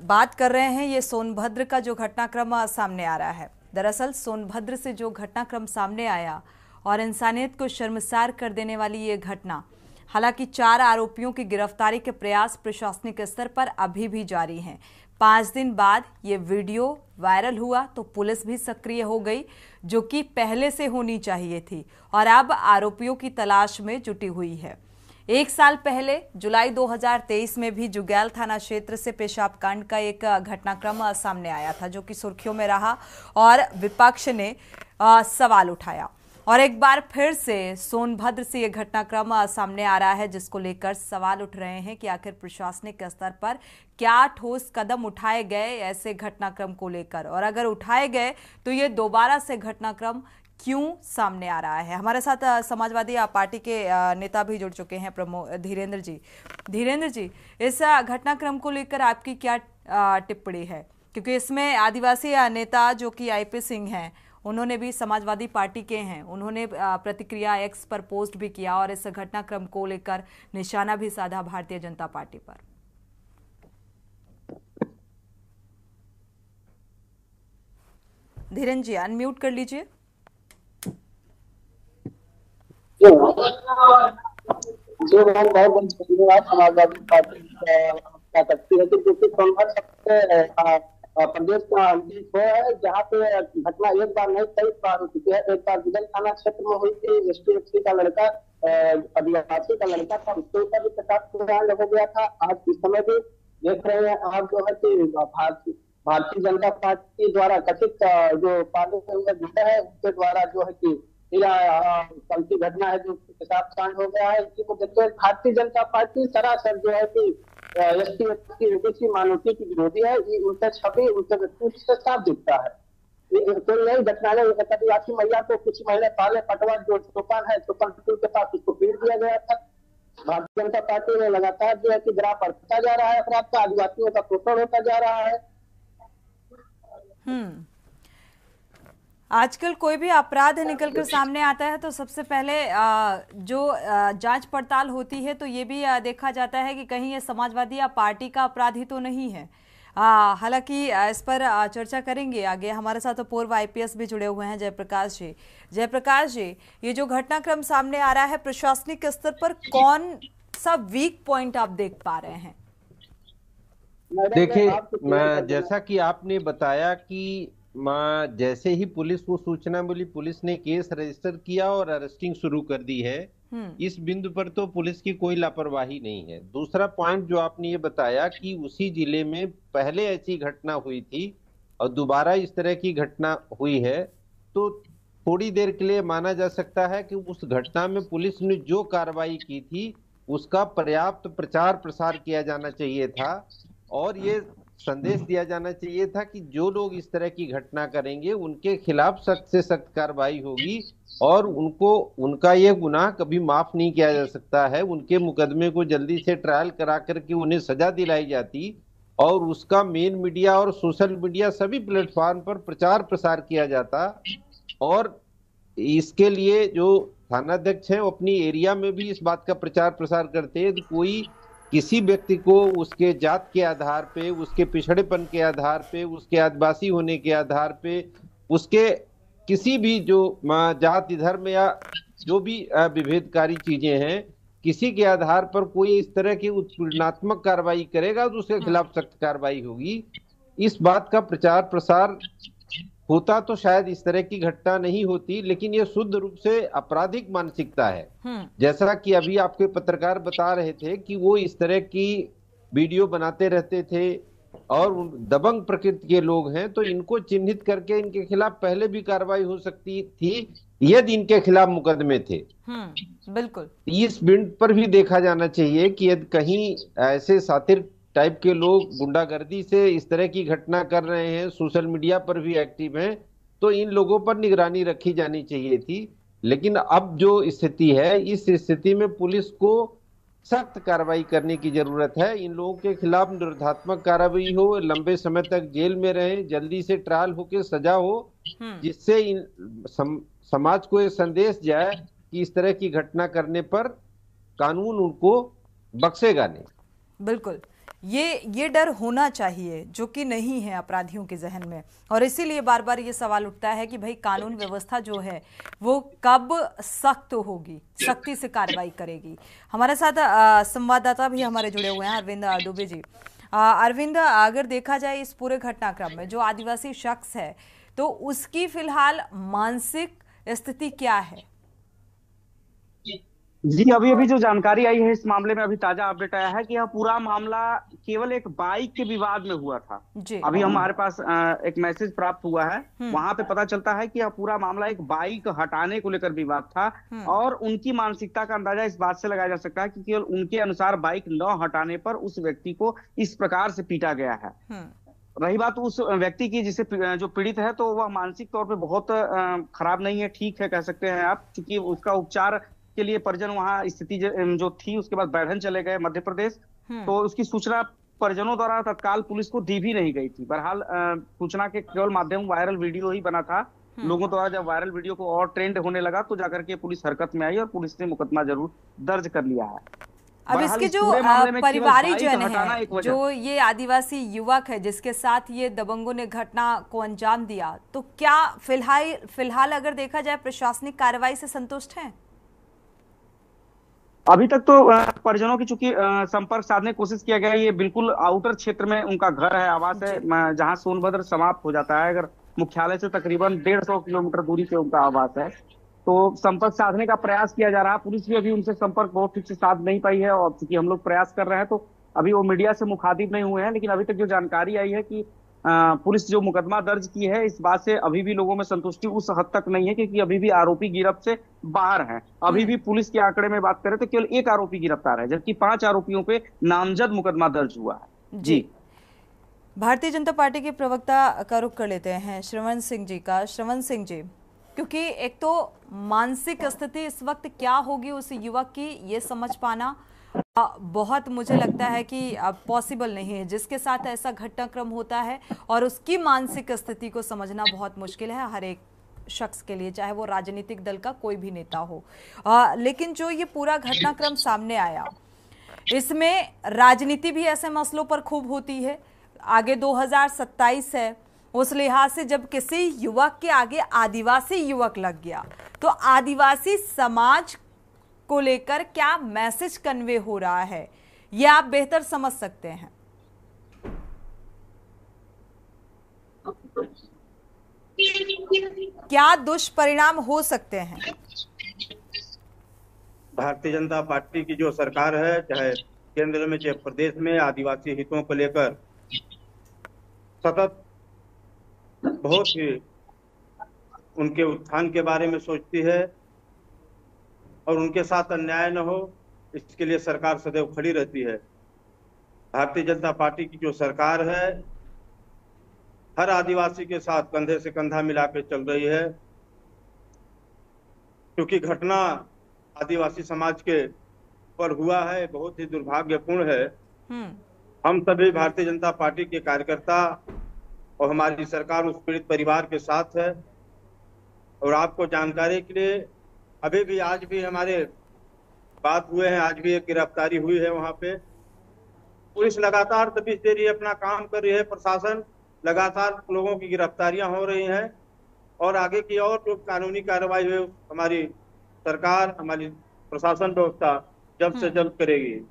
बात कर रहे हैं ये सोनभद्र का जो घटनाक्रम सामने आ रहा है। दरअसल सोनभद्र से जो घटनाक्रम सामने आया और इंसानियत को शर्मसार कर देने वाली ये घटना, हालांकि 4 आरोपियों की गिरफ्तारी के प्रयास प्रशासनिक स्तर पर अभी भी जारी हैं। 5 दिन बाद ये वीडियो वायरल हुआ तो पुलिस भी सक्रिय हो गई, जो कि पहले से होनी चाहिए थी, और अब आरोपियों की तलाश में जुटी हुई है। 1 साल पहले जुलाई 2023 में भी जुगैल थाना क्षेत्र से पेशाब कांड का एक घटनाक्रम सामने आया था, जो कि सुर्खियों में रहा और विपक्ष ने सवाल उठाया। और एक बार फिर से सोनभद्र से यह घटनाक्रम सामने आ रहा है, जिसको लेकर सवाल उठ रहे हैं कि आखिर प्रशासनिक स्तर पर क्या ठोस कदम उठाए गए ऐसे घटनाक्रम को लेकर, और अगर उठाए गए तो ये दोबारा से घटनाक्रम क्यों सामने आ रहा है। हमारे साथ समाजवादी पार्टी के नेता भी जुड़ चुके हैं, धीरेन्द्र जी। धीरेन्द्र जी, इस घटनाक्रम को लेकर आपकी क्या टिप्पणी है, क्योंकि इसमें आदिवासी नेता जो कि आईपी सिंह हैं, उन्होंने भी समाजवादी पार्टी के हैं, उन्होंने प्रतिक्रिया एक्स पर पोस्ट भी किया और इस घटनाक्रम को लेकर निशाना भी साधा भारतीय जनता पार्टी पर। धीरेन्द्र जी, अनम्यूट कर लीजिए। जो बहुत बहुत धन्यवाद समाजवादी पार्टी क्या करती है, क्योंकि सोनभद्र सबसे प्रदेश का देश है जहाँ पे घटना एक बार नहीं कई बार हो चुकी है। एक बार जुगैल थाना क्षेत्र में हुई थी, ST का लड़का, आदिवासी का लड़का था, उसके ऊपर भी 50 हो गया था। आज इस समय भी देख रहे हैं आप जो है कि भारतीय जनता पार्टी द्वारा कथित जो पाले हुए गुंडा है उनके द्वारा जो है कि कल की घटना है जो पेशाब कांड हो गया है, इसी को देखते हुए भारतीय जनता पार्टी सरासर जो है कि ST ओबीसी माइनॉरिटी की विरोधी है। ये उनका छवि उनके व्यक्तित्व से साफ दिखता है। कोई नई घटना नहीं, आदिवासी महिला को कुछ महीने पहले पटवा जो चौपान है, चौपान के पास उसको पीट दिया गया था। भारतीय जनता पार्टी ने लगातार जो है कि ग्राफ बढ़ता जा रहा है, अपराध का, आदिवासियों का शोषण होता जा रहा है। आजकल कोई भी अपराध निकलकर सामने आता है तो सबसे पहले जो जांच पड़ताल होती है तो ये भी देखा जाता है कि कहीं ये समाजवादी या पार्टी का अपराध ही तो नहीं है। हालांकि इस पर चर्चा करेंगे आगे। हमारे साथ तो पूर्व IPS भी जुड़े हुए हैं, जयप्रकाश जी। जयप्रकाश जी, ये जो घटनाक्रम सामने आ रहा है, प्रशासनिक स्तर पर कौन सा वीक पॉइंट आप देख पा रहे हैं? देखिए, जैसा कि आपने बताया कि जैसे ही पुलिस को सूचना मिली, पुलिस ने केस रजिस्टर किया और अरेस्टिंग शुरू कर दी है। इस बिंदु पर तो पुलिस की कोई लापरवाही नहीं है। दूसरा पॉइंट जो आपने ये बताया कि उसी जिले में पहले ऐसी घटना हुई थी और दोबारा इस तरह की घटना हुई है, तो थोड़ी देर के लिए माना जा सकता है कि उस घटना में पुलिस ने जो कार्रवाई की थी उसका पर्याप्त प्रचार प्रसार किया जाना चाहिए था और ये संदेश दिया जाना चाहिए था कि जो लोग इस तरह की घटना करेंगे उनके खिलाफ सख्त से सख्त कार्रवाई होगी और उनका ये गुनाह कभी माफ नहीं किया जा सकता है। उनके मुकदमे को जल्दी से ट्रायल करा करके उन्हें सजा दिलाई जाती और उसका मेन मीडिया और सोशल मीडिया सभी प्लेटफॉर्म पर प्रचार प्रसार किया जाता और इसके लिए जो थानाध्यक्ष हैं वो अपनी एरिया में भी इस बात का प्रचार प्रसार करते हैं। कोई किसी व्यक्ति को उसके जात के आधार पे, उसके पिछड़ेपन के आधार पे, उसके आदिवासी होने के आधार पे, उसके किसी भी जो जाति धर्म या जो भी विभेदकारी चीजें हैं, किसी के आधार पर कोई इस तरह की उत्पीड़नात्मक कार्रवाई करेगा तो उसके खिलाफ सख्त कार्रवाई होगी। इस बात का प्रचार प्रसार होता तो शायद इस तरह की घटना नहीं होती, लेकिन ये शुद्ध रूप से आपराधिक मानसिकता है। जैसा कि अभी आपके पत्रकार बता रहे थे कि वो इस तरह की वीडियो बनाते रहते थे और दबंग प्रकृति के लोग हैं, तो इनको चिन्हित करके इनके खिलाफ पहले भी कार्रवाई हो सकती थी यदि इनके खिलाफ मुकदमे थे। बिल्कुल। इस बिंदु पर भी देखा जाना चाहिए कि यदि कहीं ऐसे सातिर टाइप के लोग गुंडागर्दी से इस तरह की घटना कर रहे हैं, सोशल मीडिया पर भी एक्टिव हैं, तो इन लोगों पर निगरानी रखी जानी चाहिए थी। लेकिन अब जो स्थिति है, इस स्थिति में पुलिस को सख्त कार्रवाई करने की जरूरत है। इन लोगों के खिलाफ निरोधात्मक कार्रवाई हो, लंबे समय तक जेल में रहे, जल्दी से ट्रायल होकर सजा हो, जिससे समाज को ये संदेश जाए कि इस तरह की घटना करने पर कानून उनको बख्शेगा नहीं। बिल्कुल, ये डर होना चाहिए जो कि नहीं है अपराधियों के जहन में, और इसीलिए बार बार ये सवाल उठता है कि भाई कानून व्यवस्था जो है वो कब सख्त होगी, सख्ती से कार्रवाई करेगी। हमारे साथ संवाददाता भी हमारे जुड़े हुए हैं, अरविंद दुबे जी। अरविंद, अगर देखा जाए इस पूरे घटनाक्रम में जो आदिवासी शख्स है तो उसकी फिलहाल मानसिक स्थिति क्या है? जी, अभी अभी जो जानकारी आई है इस मामले में, अभी ताजा अपडेट आया है कि यह पूरा मामला केवल एक बाइक के विवाद में हुआ था। अभी हमारे पास एक मैसेज प्राप्त हुआ है, वहां पे पता चलता है कि यह पूरा मामला एक बाइक हटाने को लेकर विवाद था और उनकी मानसिकता का अंदाजा इस बात से लगाया जा सकता है कि केवल उनके अनुसार बाइक न हटाने पर उस व्यक्ति को इस प्रकार से पीटा गया है। रही बात उस व्यक्ति की जिसे जो पीड़ित है, तो वह मानसिक तौर पे बहुत खराब नहीं है, ठीक है कह सकते हैं आप, क्योंकि उसका उपचार के लिए परिजन वहां स्थिति जो थी उसके बाद बैठन चले गए मध्य प्रदेश, तो उसकी सूचना परिजनों द्वारा तत्काल पुलिस को दी भी नहीं गई थी। बहरहाल सूचना के केवल माध्यम वायरल वीडियो ही बना था। लोगों द्वारा जब वायरल वीडियो को और ट्रेंड होने लगा तो जाकर के पुलिस हरकत में आई और पुलिस ने मुकदमा जरूर दर्ज कर लिया है। अब इसके जो परिवारिक जन है, जो ये आदिवासी युवक है जिसके साथ ये दबंगों ने घटना को अंजाम दिया, तो क्या फिलहाल अगर देखा जाए प्रशासनिक कार्रवाई से संतुष्ट हैं? अभी तक तो परिजनों की चूंकि संपर्क साधने की कोशिश किया गया, ये बिल्कुल आउटर क्षेत्र में उनका घर है, आवास है, जहां सोनभद्र समाप्त हो जाता है। अगर मुख्यालय से तकरीबन 150 किलोमीटर दूरी पे उनका आवास है, तो संपर्क साधने का प्रयास किया जा रहा है। पुलिस भी अभी उनसे संपर्क बहुत ठीक से साध नहीं पाई है और चूंकि हम लोग प्रयास कर रहे हैं तो अभी वो मीडिया से मुखातिब नहीं हुए हैं। लेकिन अभी तक जो जानकारी आई है कि पुलिस जो मुकदमा दर्ज की है, इस बात से अभी भी लोगों में संतुष्टि उस हद तक नहीं है, क्योंकि अभी भी आरोपी गिरफ्त से बाहर हैं। अभी भी पुलिस के आंकड़े में बात करें तो केवल एक आरोपी गिरफ्तार है, जबकि 5 आरोपियों पे नामजद मुकदमा दर्ज हुआ है। जी, भारतीय जनता पार्टी के प्रवक्ता का रुख कर लेते हैं श्रवण सिंह जी का। श्रवण सिंह जी, क्योंकि एक तो मानसिक स्थिति इस वक्त क्या होगी उस युवक की, ये समझ पाना बहुत मुझे लगता है कि पॉसिबल नहीं है। जिसके साथ ऐसा घटनाक्रम होता है और उसकी मानसिक स्थिति को समझना बहुत मुश्किल है हर एक शख्स के लिए, चाहे वो राजनीतिक दल का कोई भी नेता हो। लेकिन जो ये पूरा घटनाक्रम सामने आया, इसमें राजनीति भी ऐसे मसलों पर खूब होती है। आगे 2027 है, उस लिहाज से जब किसी युवक के आगे आदिवासी युवक लग गया तो आदिवासी समाज को लेकर क्या मैसेज कन्वे हो रहा है, ये आप बेहतर समझ सकते हैं। क्या दुष्परिणाम हो सकते हैं? भारतीय जनता पार्टी की जो सरकार है, चाहे केंद्र में चाहे प्रदेश में, आदिवासी हितों को लेकर सतत बहुत ही उनके उत्थान के बारे में सोचती है और उनके साथ अन्याय न हो इसके लिए सरकार सदैव खड़ी रहती है। भारतीय जनता पार्टी की जो सरकार है हर आदिवासी के साथ कंधे से कंधा मिलाकर चल रही है, क्योंकि घटना आदिवासी समाज के पर हुआ है बहुत ही दुर्भाग्यपूर्ण है। हम सभी भारतीय जनता पार्टी के कार्यकर्ता और हमारी सरकार उस पीड़ित परिवार के साथ है। और आपको जानकारी के लिए अभी भी आज भी हमारे बात हुए हैं, आज भी एक गिरफ्तारी हुई है वहां पे। पुलिस लगातार तफ्तीश दे रही है, अपना काम कर रही है, प्रशासन लगातार लोगों की गिरफ्तारियां हो रही हैं और आगे की और जो कानूनी कार्रवाई है हमारी सरकार, हमारी प्रशासन व्यवस्था जल्द से जल्द करेगी।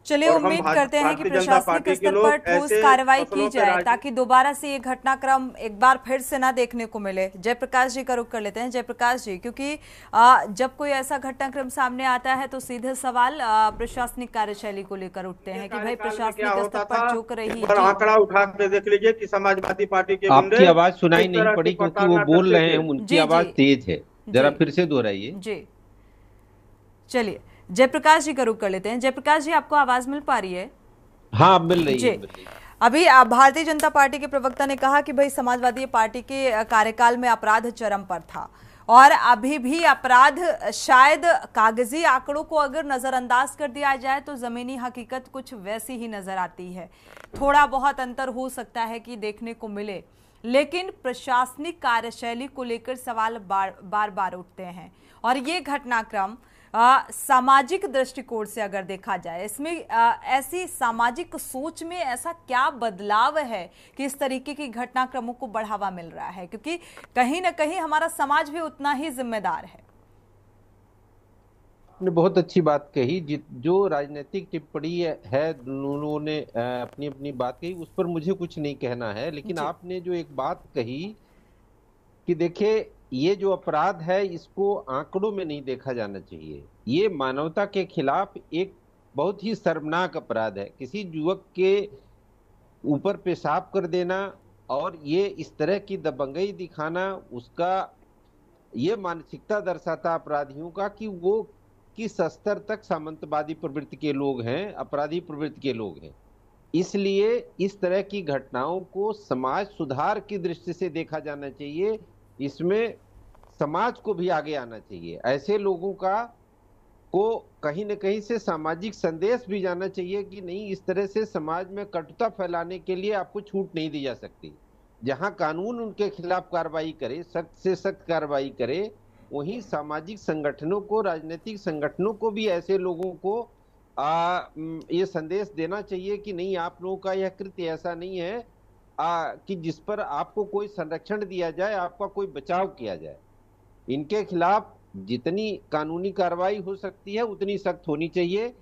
चलिए उम्मीद करते हैं कि प्रशासनिक स्तर पर ठोस कार्रवाई की जाए ताकि दोबारा से ये घटनाक्रम एक बार फिर से ना देखने को मिले। जयप्रकाश जी का रुख कर लेते हैं। जयप्रकाश जी, क्योंकि जब कोई ऐसा घटनाक्रम सामने आता है तो सीधे सवाल प्रशासनिक कार्यशैली को लेकर उठते हैं कि भाई प्रशासनिक स्तर पर चूक रही है। आंकड़ा उठा के देख लीजिए कि समाजवादी पार्टी के आपकी आवाज सुनाई नहीं पड़ी क्योंकि वो बोल रहे हैं, उनकी आवाज तेज है, जरा फिर से दोहराइए जी। चलिए जयप्रकाश जी का रुख कर लेते हैं। जयप्रकाश जी, आपको आवाज मिल पा रही है? हाँ, मिल रही है। अभी भारतीय जनता पार्टी के प्रवक्ता ने कहा कि भाई समाजवादी पार्टी के कार्यकाल में अपराध चरम पर था और अभी भी अपराध शायद कागजी आंकड़ों को अगर नजरअंदाज कर दिया जाए तो जमीनी हकीकत कुछ वैसी ही नजर आती है। थोड़ा बहुत अंतर हो सकता है कि देखने को मिले, लेकिन प्रशासनिक कार्यशैली को लेकर सवाल बार बार उठते हैं। और ये घटनाक्रम सामाजिक दृष्टिकोण से अगर देखा जाए, इसमें ऐसी सामाजिक सोच में ऐसा क्या बदलाव है कि इस तरीके की घटनाक्रमों को बढ़ावा मिल रहा है, क्योंकि कहीं ना कहीं हमारा समाज भी उतना ही जिम्मेदार है। आपने बहुत अच्छी बात कही। जो राजनीतिक टिप्पणी है, उन्होंने अपनी अपनी बात कही, उस पर मुझे कुछ नहीं कहना है। लेकिन आपने जो एक बात कही कि देखिए ये जो अपराध है इसको आंकड़ों में नहीं देखा जाना चाहिए। ये मानवता के खिलाफ एक बहुत ही शर्मनाक अपराध है। किसी युवक के ऊपर पेशाब कर देना और ये इस तरह की दबंगई दिखाना, उसका ये मानसिकता दर्शाता अपराधियों का कि वो किस स्तर तक सामंतवादी प्रवृत्ति के लोग हैं, अपराधी प्रवृत्ति के लोग हैं। इसलिए इस तरह की घटनाओं को समाज सुधार की दृष्टि से देखा जाना चाहिए। इसमें समाज को भी आगे आना चाहिए। ऐसे लोगों को कहीं न कहीं से सामाजिक संदेश भी जाना चाहिए कि नहीं, इस तरह से समाज में कटुता फैलाने के लिए आपको छूट नहीं दी जा सकती। जहां कानून उनके खिलाफ कार्रवाई करे, सख्त से सख्त कार्रवाई करे, वहीं सामाजिक संगठनों को, राजनीतिक संगठनों को भी ऐसे लोगों को ये संदेश देना चाहिए कि नहीं, आप लोगों का यह कृत्य ऐसा नहीं है कि जिस पर आपको कोई संरक्षण दिया जाए, आपका कोई बचाव किया जाए। इनके खिलाफ जितनी कानूनी कार्रवाई हो सकती है उतनी सख्त होनी चाहिए,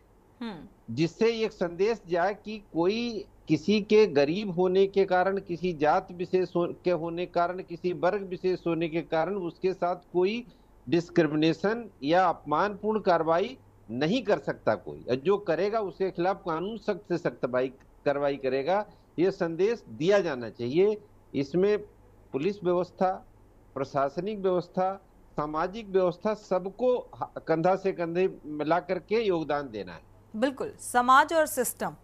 जिससे एक संदेश जाए कि कोई किसी के गरीब होने के कारण, किसी जात विशेष के होने के कारण, किसी वर्ग विशेष होने के कारण उसके साथ कोई डिस्क्रिमिनेशन या अपमानपूर्ण कार्रवाई नहीं कर सकता कोई। जो करेगा उसके खिलाफ कानून सख्त से सख्त कार्रवाई करेगा, ये संदेश दिया जाना चाहिए। इसमें पुलिस व्यवस्था, प्रशासनिक व्यवस्था, सामाजिक व्यवस्था, सबको कंधा से कंधे मिला करके योगदान देना है। बिल्कुल, समाज और सिस्टम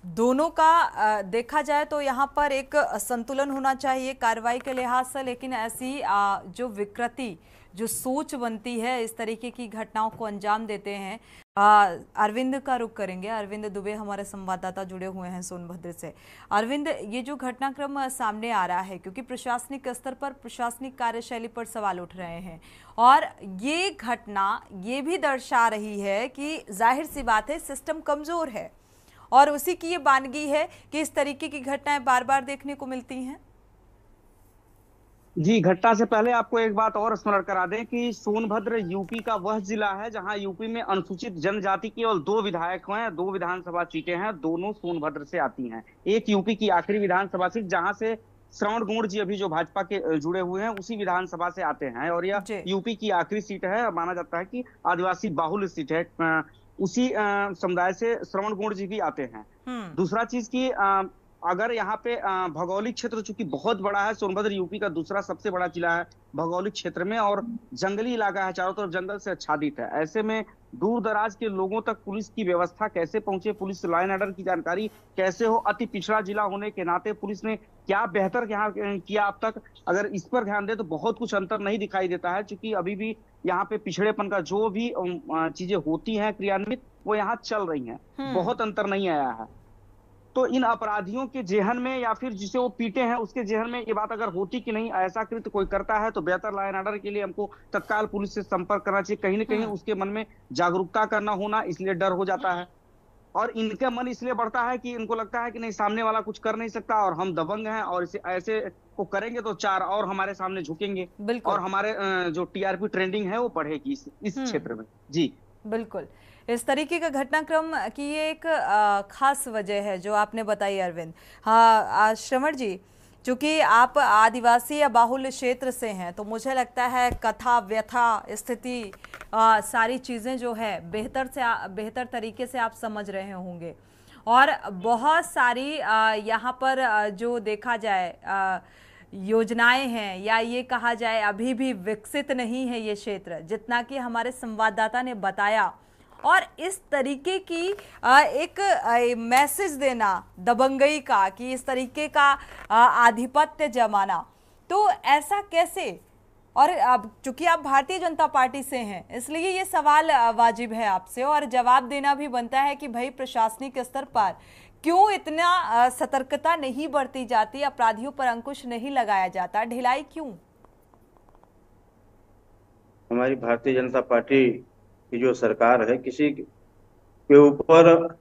दोनों का देखा जाए तो यहाँ पर एक संतुलन होना चाहिए कार्रवाई के लिहाज से। लेकिन ऐसी जो विकृति, जो सोच बनती है, इस तरीके की घटनाओं को अंजाम देते हैं। अरविंद का रुख करेंगे। अरविंद दुबे हमारे संवाददाता जुड़े हुए हैं सोनभद्र से। अरविंद, ये जो घटनाक्रम सामने आ रहा है, क्योंकि प्रशासनिक स्तर पर प्रशासनिक कार्यशैली पर सवाल उठ रहे हैं और ये घटना ये भी दर्शा रही है कि जाहिर सी बात है सिस्टम कमजोर है और उसी की ये बानगी है कि इस तरीके की घटनाएं बार बार देखने को मिलती हैं। जी, घटना से पहले आपको एक बात और स्मरण करा दें कि सोनभद्र यूपी का वह जिला है जहां यूपी में अनुसूचित जनजाति केवल 2 विधायक हैं, 2 विधानसभा सीटें हैं, दोनों सोनभद्र से आती हैं। एक यूपी की आखिरी विधानसभा सीट जहां से श्रवण गौड़ जी अभी जो भाजपा के जुड़े हुए हैं उसी विधानसभा से आते हैं और यह यूपी की आखिरी सीट है। माना जाता है कि आदिवासी बाहुल्य सीट है, उसी समुदाय से श्रवण गौड़ जी भी आते हैं। दूसरा चीज की अगर यहाँ पे भौगोलिक क्षेत्र चूंकि बहुत बड़ा है, सोनभद्र यूपी का दूसरा सबसे बड़ा जिला है भौगोलिक क्षेत्र में, और जंगली इलाका है, चारों तरफ जंगल से आच्छादित है। ऐसे में दूर दराज के लोगों तक पुलिस की व्यवस्था कैसे पहुंचे, पुलिस लॉ एंड ऑर्डर की जानकारी कैसे हो, अति पिछड़ा जिला होने के नाते पुलिस ने क्या बेहतर यहाँ किया अब तक, अगर इस पर ध्यान दे तो बहुत कुछ अंतर नहीं दिखाई देता है। क्योंकि अभी भी यहाँ पे पिछड़ेपन का जो भी चीजें होती हैं क्रियान्वित, वो यहाँ चल रही हैं, बहुत अंतर नहीं आया है। तो इन अपराधियों के जेहन में या फिर जिसे वो पीटे हैं उसके जेहन में ये बात अगर होती कि नहीं ऐसा कृत्य कोई करता है तो बेहतर लॉ एंड ऑर्डर के लिए हमको तत्काल पुलिस से संपर्क करना चाहिए। कहीं ना कहीं उसके मन में जागरूकता करना होना, इसलिए डर हो जाता है और इनका मन इसलिए बढ़ता है कि इनको लगता है कि नहीं, सामने वाला कुछ कर नहीं सकता और हम दबंग हैं और इसे ऐसे को करेंगे तो चार और हमारे सामने झुकेंगे और हमारे जो टीआरपी ट्रेंडिंग है वो बढ़ेगी इस क्षेत्र में। जी बिल्कुल, इस तरीके का घटनाक्रम की ये एक खास वजह है जो आपने बताई अरविंद। हाँ श्रवण जी, चूंकि आप आदिवासी या बाहुल्य क्षेत्र से हैं तो मुझे लगता है कथा व्यथा स्थिति सारी चीज़ें जो है बेहतर तरीके से आप समझ रहे होंगे। और बहुत सारी यहाँ पर जो देखा जाए योजनाएं हैं या ये कहा जाए अभी भी विकसित नहीं है ये क्षेत्र, जितना कि हमारे संवाददाता ने बताया। और इस तरीके की एक मैसेज देना दबंगई का कि इस तरीके का आधिपत्य जमाना, तो ऐसा कैसे? और अब चूंकि आप भारतीय जनता पार्टी से हैं इसलिए ये सवाल वाजिब है आपसे और जवाब देना भी बनता है कि भाई प्रशासनिक स्तर पर क्यों इतना सतर्कता नहीं बरती जाती, अपराधियों पर अंकुश नहीं लगाया जाता, ढिलाई क्यों? हमारी भारतीय जनता पार्टी की जो सरकार है, किसी के ऊपर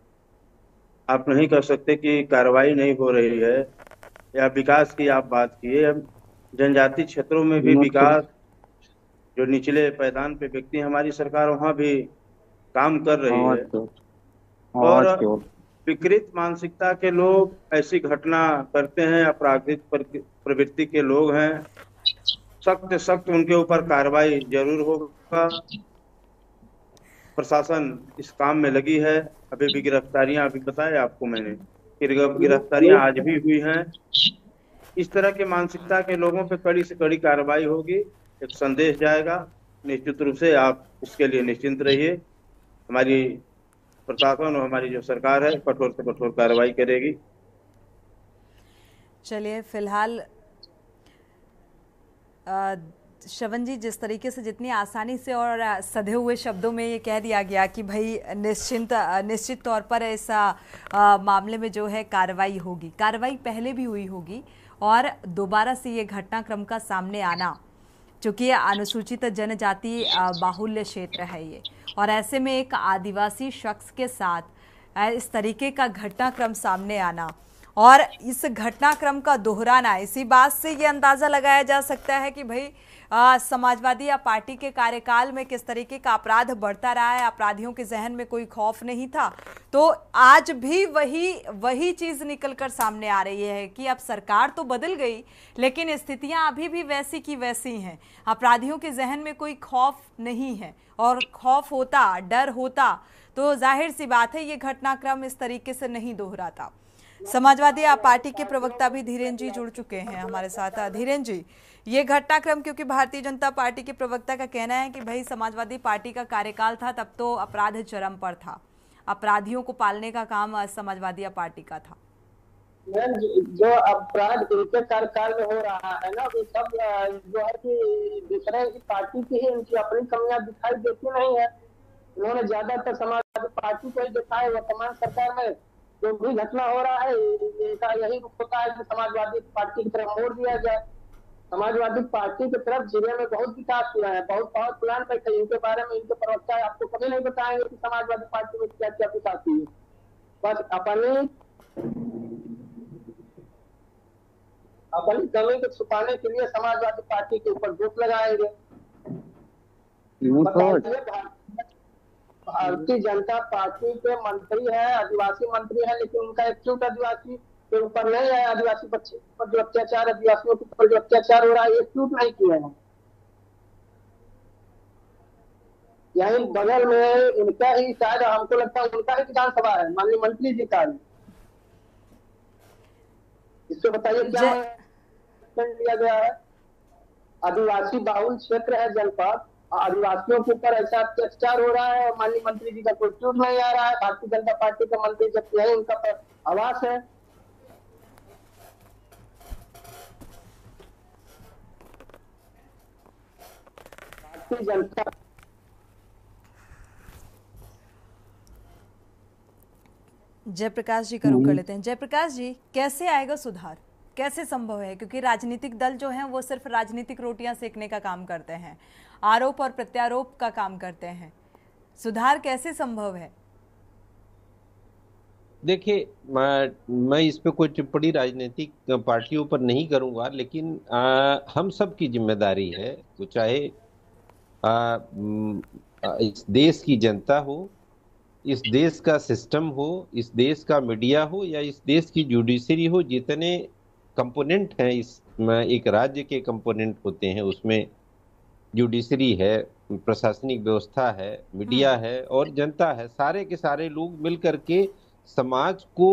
आप नहीं कर सकते कि कार्रवाई नहीं हो रही है। या विकास की आप बात किए, जनजातीय क्षेत्रों में भी विकास, जो निचले पायदान पे व्यक्ति, हमारी सरकार वहां भी काम कर रही है। और विकृत मानसिकता के लोग ऐसी घटना करते हैं, आपराधिक प्रवृत्ति के लोग हैं, सख्त उनके ऊपर कार्रवाई जरूर होगा। प्रशासन इस काम में लगी है। अभी भी गिरफ्तारियां, अभी बताया आपको मैंने कि गिरफ्तारियां आज भी हुई हैं। इस तरह के मानसिकता के लोगों पे कड़ी से कड़ी कार्रवाई होगी, एक संदेश जाएगा। निश्चित रूप से आप इसके लिए निश्चिंत रहिए। हमारी प्रशासन और हमारी जो सरकार है कठोर से कठोर कार्रवाई करेगी। चलिए फिलहाल श्रवण जी, जिस तरीके से जितनी आसानी से और सधे हुए शब्दों में ये कह दिया गया कि भाई निश्चित तौर पर इस मामले में जो है कार्रवाई होगी, कार्रवाई पहले भी हुई होगी और दोबारा से ये घटनाक्रम का सामने आना, चूँकि अनुसूचित जनजाति बाहुल्य क्षेत्र है ये, और ऐसे में एक आदिवासी शख्स के साथ इस तरीके का घटनाक्रम सामने आना और इस घटनाक्रम का दोहराना, इसी बात से ये अंदाज़ा लगाया जा सकता है कि भाई समाजवादी या पार्टी के कार्यकाल में किस तरीके का अपराध बढ़ता रहा है, अपराधियों के जहन में कोई खौफ नहीं था। तो आज भी वही चीज़ निकलकर सामने आ रही है कि अब सरकार तो बदल गई लेकिन स्थितियां अभी भी वैसी की वैसी हैं। अपराधियों के जहन में कोई खौफ नहीं है, और खौफ होता, डर होता तो जाहिर सी बात है ये घटनाक्रम इस तरीके से नहीं दोहराता। समाजवादी पार्टी के प्रवक्ता भी धीरेन जी जुड़ चुके हैं हमारे साथ। धीरेन जी, ये घटनाक्रम, क्योंकि भारतीय जनता पार्टी के प्रवक्ता का कहना है कि भाई समाजवादी पार्टी का कार्यकाल था तब तो अपराध चरम पर था, अपराधियों को पालने का काम समाजवादी पार्टी का था। जो अपराध इनके कार्यकाल में हो रहा है ना, वो सब जो है कि दूसरे पार्टी की ही इनकी अपनी कमियां दिखाई देती नहीं है। इन्होंने ज्यादातर समाजवादी पार्टी को ही देखा है। वर्तमान सरकार में जो भी घटना हो रहा है इनका यही रुख होता है कि समाजवादी पार्टी की तरफ मोड़ दिया जाए। समाजवादी पार्टी की तरफ जिले में बहुत विकास हुआ है, बहुत प्लान बैठे, इनके बारे में इनके प्रवक्ता आपको कभी नहीं बताएंगे कि समाजवादी पार्टी में क्या क्या विकास हुई है। बस अपनी कमी को छुपाने के लिए समाजवादी पार्टी के ऊपर दोष लगाएंगे। भारतीय जनता पार्टी के मंत्री है, आदिवासी मंत्री है, लेकिन उनका एक चूट आदिवासी के ऊपर नहीं है। आदिवासी बच्चे पर जो अत्याचार, आदिवासियों के ऊपर जो अत्याचार हो रहा है, एक चूट नहीं किया है। यही बगल में इनका ही शायद हमको लगता है उनका ही विधानसभा है, माननीय मंत्री जी का। इससे बताइए क्या एक्शन लिया गया है? आदिवासी बाहुल क्षेत्र है जनपद, आदिवासियों के ऊपर ऐसा अत्याचार हो रहा है और माननीय मंत्री जी का कोई ट्यूट नहीं आ रहा है। भारतीय जनता पार्टी के मंत्री जबकि है, उनका आवास है। भारतीय जनता जयप्रकाश जी का रुख कर लेते हैं। जयप्रकाश जी, कैसे आएगा सुधार, कैसे संभव है? क्योंकि राजनीतिक दल जो हैं वो सिर्फ राजनीतिक रोटियां सेकने का काम करते हैं, आरोप और प्रत्यारोप का काम करते हैं। सुधार कैसे संभव है? देखिए, मैं इस पे कोई टिप्पणी राजनीतिक पार्टियों पर नहीं करूंगा, लेकिन हम सब की जिम्मेदारी है, तो चाहे इस देश की जनता हो, इस देश का सिस्टम हो, इस देश का मीडिया हो, या इस देश की जुडिशरी हो, जितने कंपोनेंट हैं इसमें, एक राज्य के कंपोनेंट होते हैं, उसमें जुडिशरी है, प्रशासनिक व्यवस्था है, मीडिया है और जनता है। सारे के सारे लोग मिल करके समाज को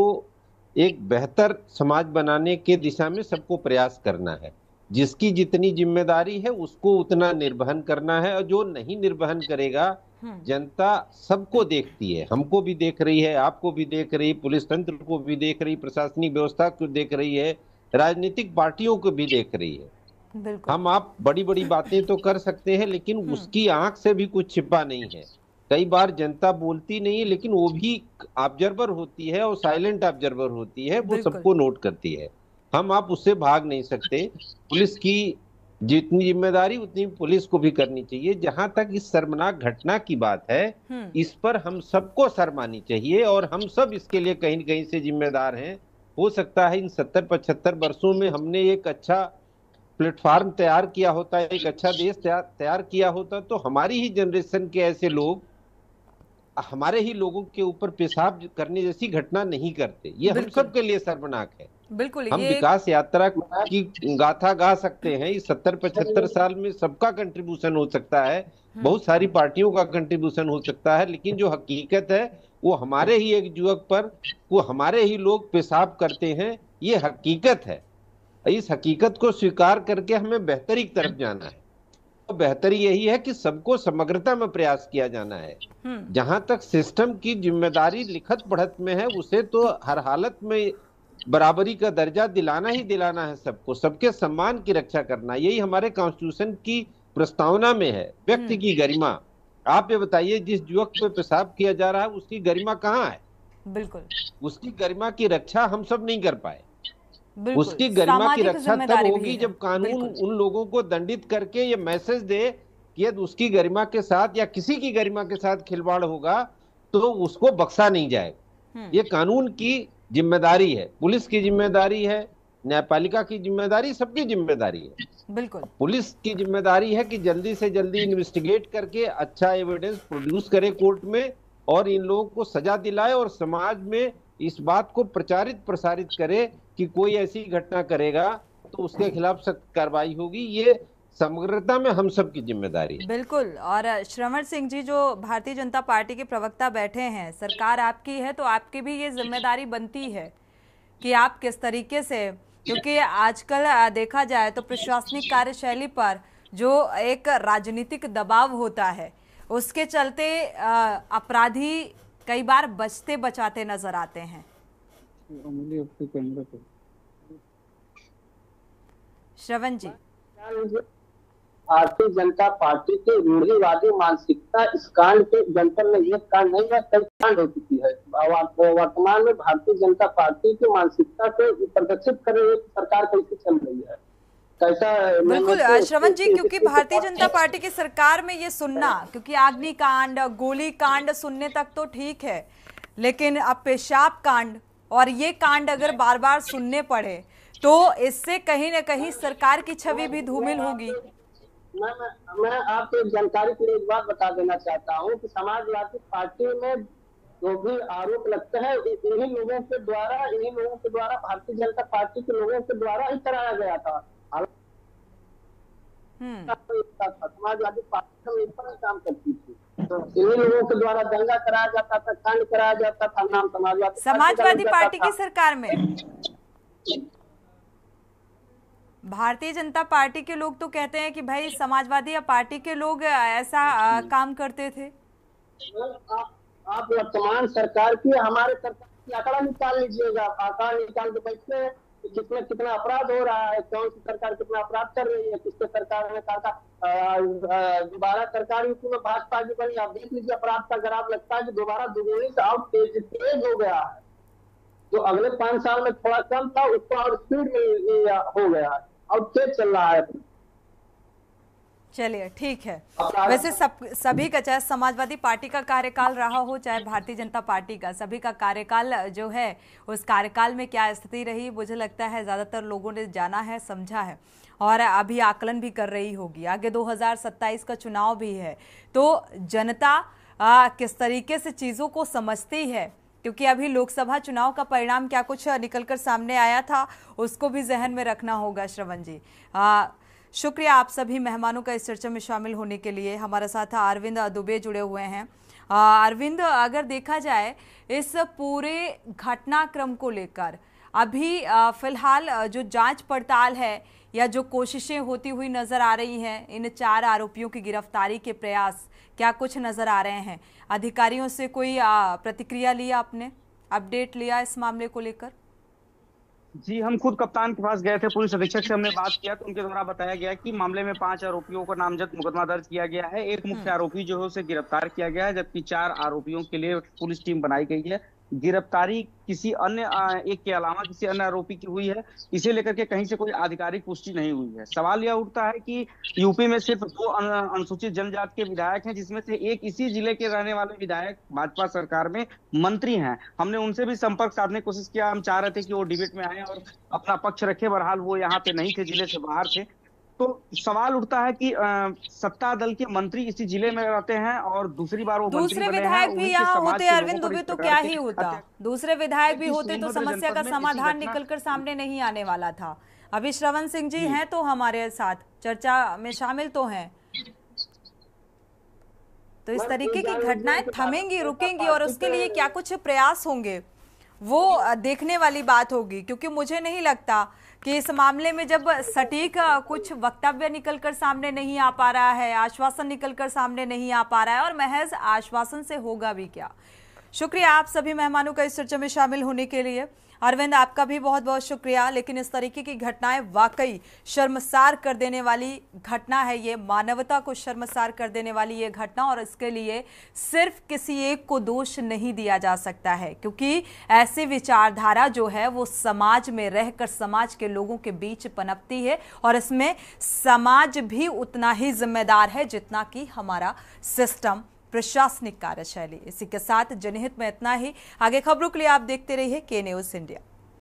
एक बेहतर समाज बनाने के दिशा में सबको प्रयास करना है। जिसकी जितनी जिम्मेदारी है उसको उतना निर्वहन करना है, और जो नहीं निर्वहन करेगा, जनता सबको देखती है, हमको भी देख रही है, आपको भी देख रही, पुलिस तंत्र को भी देख रही, प्रशासनिक व्यवस्था को देख रही है, राजनीतिक पार्टियों को भी देख रही है। हम आप बड़ी बड़ी बातें तो कर सकते हैं, लेकिन उसकी आंख से भी कुछ छिपा नहीं है। कई बार जनता बोलती नहीं है, लेकिन वो भी ऑब्जर्वर होती है और साइलेंट ऑब्जर्वर होती है, वो सबको नोट करती है। हम आप उससे भाग नहीं सकते। पुलिस की जितनी जिम्मेदारी उतनी पुलिस को भी करनी चाहिए। जहां तक इस शर्मनाक घटना की बात है, इस पर हम सबको शर्म आनी चाहिए और हम सब इसके लिए कहीं न कहीं से जिम्मेदार हैं। हो सकता है इन 70-75 वर्षों में हमने एक अच्छा प्लेटफॉर्म तैयार किया होता, एक अच्छा देश तैयार किया होता, तो हमारी ही जनरेशन के ऐसे लोग हमारे ही लोगों के ऊपर पेशाब करने जैसी घटना नहीं करते। ये हम सब के लिए शर्मनाक है। बिल्कुल, हम विकास यात्रा की गाथा गा सकते हैं, इस 70-75 साल में सबका कंट्रीब्यूशन हो सकता है, बहुत सारी पार्टियों का कंट्रीब्यूशन हो सकता है, लेकिन जो हकीकत है वो हमारे ही एक युवक पर वो हमारे ही लोग पेशाब करते हैं, ये हकीकत है। इस हकीकत को स्वीकार करके हमें बेहतरी की तरफ जाना है। तो बेहतरी यही है कि सबको समग्रता में प्रयास किया जाना है। जहां तक सिस्टम की जिम्मेदारी लिखत पढ़त में है, उसे तो हर हालत में बराबरी का दर्जा दिलाना ही दिलाना है सबको, सबके सम्मान की रक्षा करना, यही हमारे कॉन्स्टिट्यूशन की प्रस्तावना में है। व्यक्ति की गरिमा, आप ये बताइए, जिस युवक पे पेशाब किया जा रहा है उसकी गरिमा कहाँ है? बिल्कुल, उसकी गरिमा की रक्षा हम सब नहीं कर पाए। उसकी गरिमा की रक्षा तब होगी जब कानून उन लोगों को दंडित करके ये मैसेज दे कि यदि उसकी गरिमा के साथ या किसी की गरिमा के साथ खिलवाड़ होगा तो उसको बख्शा नहीं जाएगा। ये कानून की जिम्मेदारी है, पुलिस की जिम्मेदारी है, न्यायपालिका की जिम्मेदारी, सबकी जिम्मेदारी है। बिल्कुल, पुलिस की जिम्मेदारी है कि जल्दी से जल्दी इन्वेस्टिगेट करके अच्छा एविडेंस प्रोड्यूस करे कोर्ट में और इन लोगों को सजा दिलाए और समाज में इस बात को प्रचारित प्रसारित करे कि कोई ऐसी घटना करेगा तो उसके खिलाफ सख्त कार्रवाई होगी। ये समग्रता में हम सब की जिम्मेदारी है। बिल्कुल। और श्रवण सिंह जी, जो भारतीय जनता पार्टी के प्रवक्ता बैठे हैं, सरकार आपकी है तो आपकी भी ये जिम्मेदारी बनती है कि आप किस तरीके से, क्योंकि आजकल देखा जाए तो प्रशासनिक कार्यशैली पर जो एक राजनीतिक दबाव होता है, उसके चलते अपराधी कई बार बचते बचाते नजर आते हैं। श्रवण जी, भारतीय जनता पार्टी की रूढ़िवादी मानसिकता इस कांड के जनपद में एक कांड नहीं है, कई कांड हो चुकी है। वर्तमान में भारतीय जनता पार्टी की मानसिकता को प्रदर्शित कर रही सरकार कैसे चल रही है, कैसा? बिल्कुल श्रवण जी, क्योंकि भारतीय जनता पार्टी की सरकार में ये सुनना, क्योंकि अग्निकांड, गोली कांड सुनने तक तो ठीक है, लेकिन अब पेशाब कांड और ये कांड अगर बार बार सुनने पड़े तो इससे कहीं न कहीं सरकार की छवि भी धूमिल होगी। मैं आपको एक जानकारी के लिए एक बात बता देना चाहता हूँ कि समाजवादी पार्टी में जो भी आरोप लगते हैं इन्हीं लोगों के द्वारा भारतीय जनता पार्टी के लोगों के द्वारा ही कराया गया था। समाजवादी पार्टी में इस पर काम करती थी, तो इन्हीं लोगों के द्वारा दंगा कराया जाता था, कांड कराया जाता था, नाम समाजवादी पार्टी की सरकार में। भारतीय जनता पार्टी के लोग तो कहते हैं कि भाई समाजवादी पार्टी के लोग ऐसा काम करते थे। आप वर्तमान सरकार की, हमारे सरकार की आंकड़ा निकाल लीजिएगा, आंकड़ा निकाल के बैठे किसमें कितना अपराध हो रहा है, कौन सी सरकार कितना अपराध कर रही है, किसके सरकार ने कहा दोबारा सरकार यूपी में भाजपा की बनी। आप देख लीजिए अपराध का ग्राफ, लगता है कि दोबारा दुगुनी से और तेज हो गया है। जो अगले 5 साल में थोड़ा कम था उसको और स्पीड में हो गया है और तेज चल रहा है। चलिए ठीक है। वैसे सभी का, चाहे समाजवादी पार्टी का कार्यकाल रहा हो चाहे भारतीय जनता पार्टी का, सभी का कार्यकाल जो है उस कार्यकाल में क्या स्थिति रही, मुझे लगता है ज्यादातर लोगों ने जाना है, समझा है और अभी आकलन भी कर रही होगी। आगे 2027 का चुनाव भी है तो जनता किस तरीके से चीजों को समझती है, क्योंकि अभी लोकसभा चुनाव का परिणाम क्या कुछ निकलकर सामने आया था उसको भी जहन में रखना होगा। श्रवण जी, शुक्रिया आप सभी मेहमानों का इस चर्चा में शामिल होने के लिए। हमारे साथ अरविंद दुबे जुड़े हुए हैं। अरविंद, अगर देखा जाए इस पूरे घटनाक्रम को लेकर अभी फिलहाल जो जांच पड़ताल है या जो कोशिशें होती हुई नजर आ रही हैं, इन 4 आरोपियों की गिरफ्तारी के प्रयास क्या कुछ नजर आ रहे हैं? अधिकारियों से कोई प्रतिक्रिया लिया, आपने अपडेट लिया इस मामले को लेकर? जी, हम खुद कप्तान के पास गए थे, पुलिस अधीक्षक से हमने बात किया तो उनके द्वारा बताया गया कि मामले में 5 आरोपियों को नामजद मुकदमा दर्ज किया गया है। एक मुख्य आरोपी जो है उसे गिरफ्तार किया गया है, जबकि 4 आरोपियों के लिए पुलिस टीम बनाई गई है। गिरफ्तारी किसी अन्य एक के अलावा किसी अन्य आरोपी की हुई है, इसे लेकर के कहीं से कोई आधिकारिक पुष्टि नहीं हुई है। सवाल यह उठता है कि यूपी में सिर्फ 2 अनुसूचित जनजाति के विधायक हैं, जिसमें से एक इसी जिले के रहने वाले विधायक भाजपा सरकार में मंत्री हैं। हमने उनसे भी संपर्क साधने की कोशिश किया, हम चाह रहे थे कि वो डिबेट में आए और अपना पक्ष रखे, बहरहाल वो यहाँ पे नहीं थे, जिले से बाहर थे। तो सवाल उठता है कि सत्ता दल के मंत्री इसी जिले में रहते हैं और दूसरी बार वो दूसरे विधायक भी यहाँ होते अरविंद दुबे तो क्या ही होता, दूसरे विधायक भी होते तो समस्या का समाधान निकलकर सामने नहीं आने वाला था। अभी श्रवण सिंह जी हैं तो हमारे साथ चर्चा में शामिल तो हैं। तो इस तरीके की घटनाएं थमेंगी, रुकेंगी और उसके लिए क्या कुछ प्रयास होंगे वो देखने वाली बात होगी, क्योंकि मुझे नहीं लगता कि इस मामले में जब सटीक कुछ वक्तव्य निकलकर सामने नहीं आ पा रहा है, आश्वासन निकलकर सामने नहीं आ पा रहा है और महज आश्वासन से होगा भी क्या। शुक्रिया आप सभी मेहमानों का इस चर्चा में शामिल होने के लिए। अरविंद, आपका भी बहुत बहुत शुक्रिया। लेकिन इस तरीके की घटनाएं वाकई शर्मसार कर देने वाली घटना है, ये मानवता को शर्मसार कर देने वाली ये घटना, और इसके लिए सिर्फ किसी एक को दोष नहीं दिया जा सकता है, क्योंकि ऐसी विचारधारा जो है वो समाज में रहकर समाज के लोगों के बीच पनपती है और इसमें समाज भी उतना ही जिम्मेदार है जितना कि हमारा सिस्टम, प्रशासनिक कार्यशैली। इसी के साथ जनहित में इतना ही। आगे खबरों के लिए आप देखते रहिए के न्यूज़ इंडिया।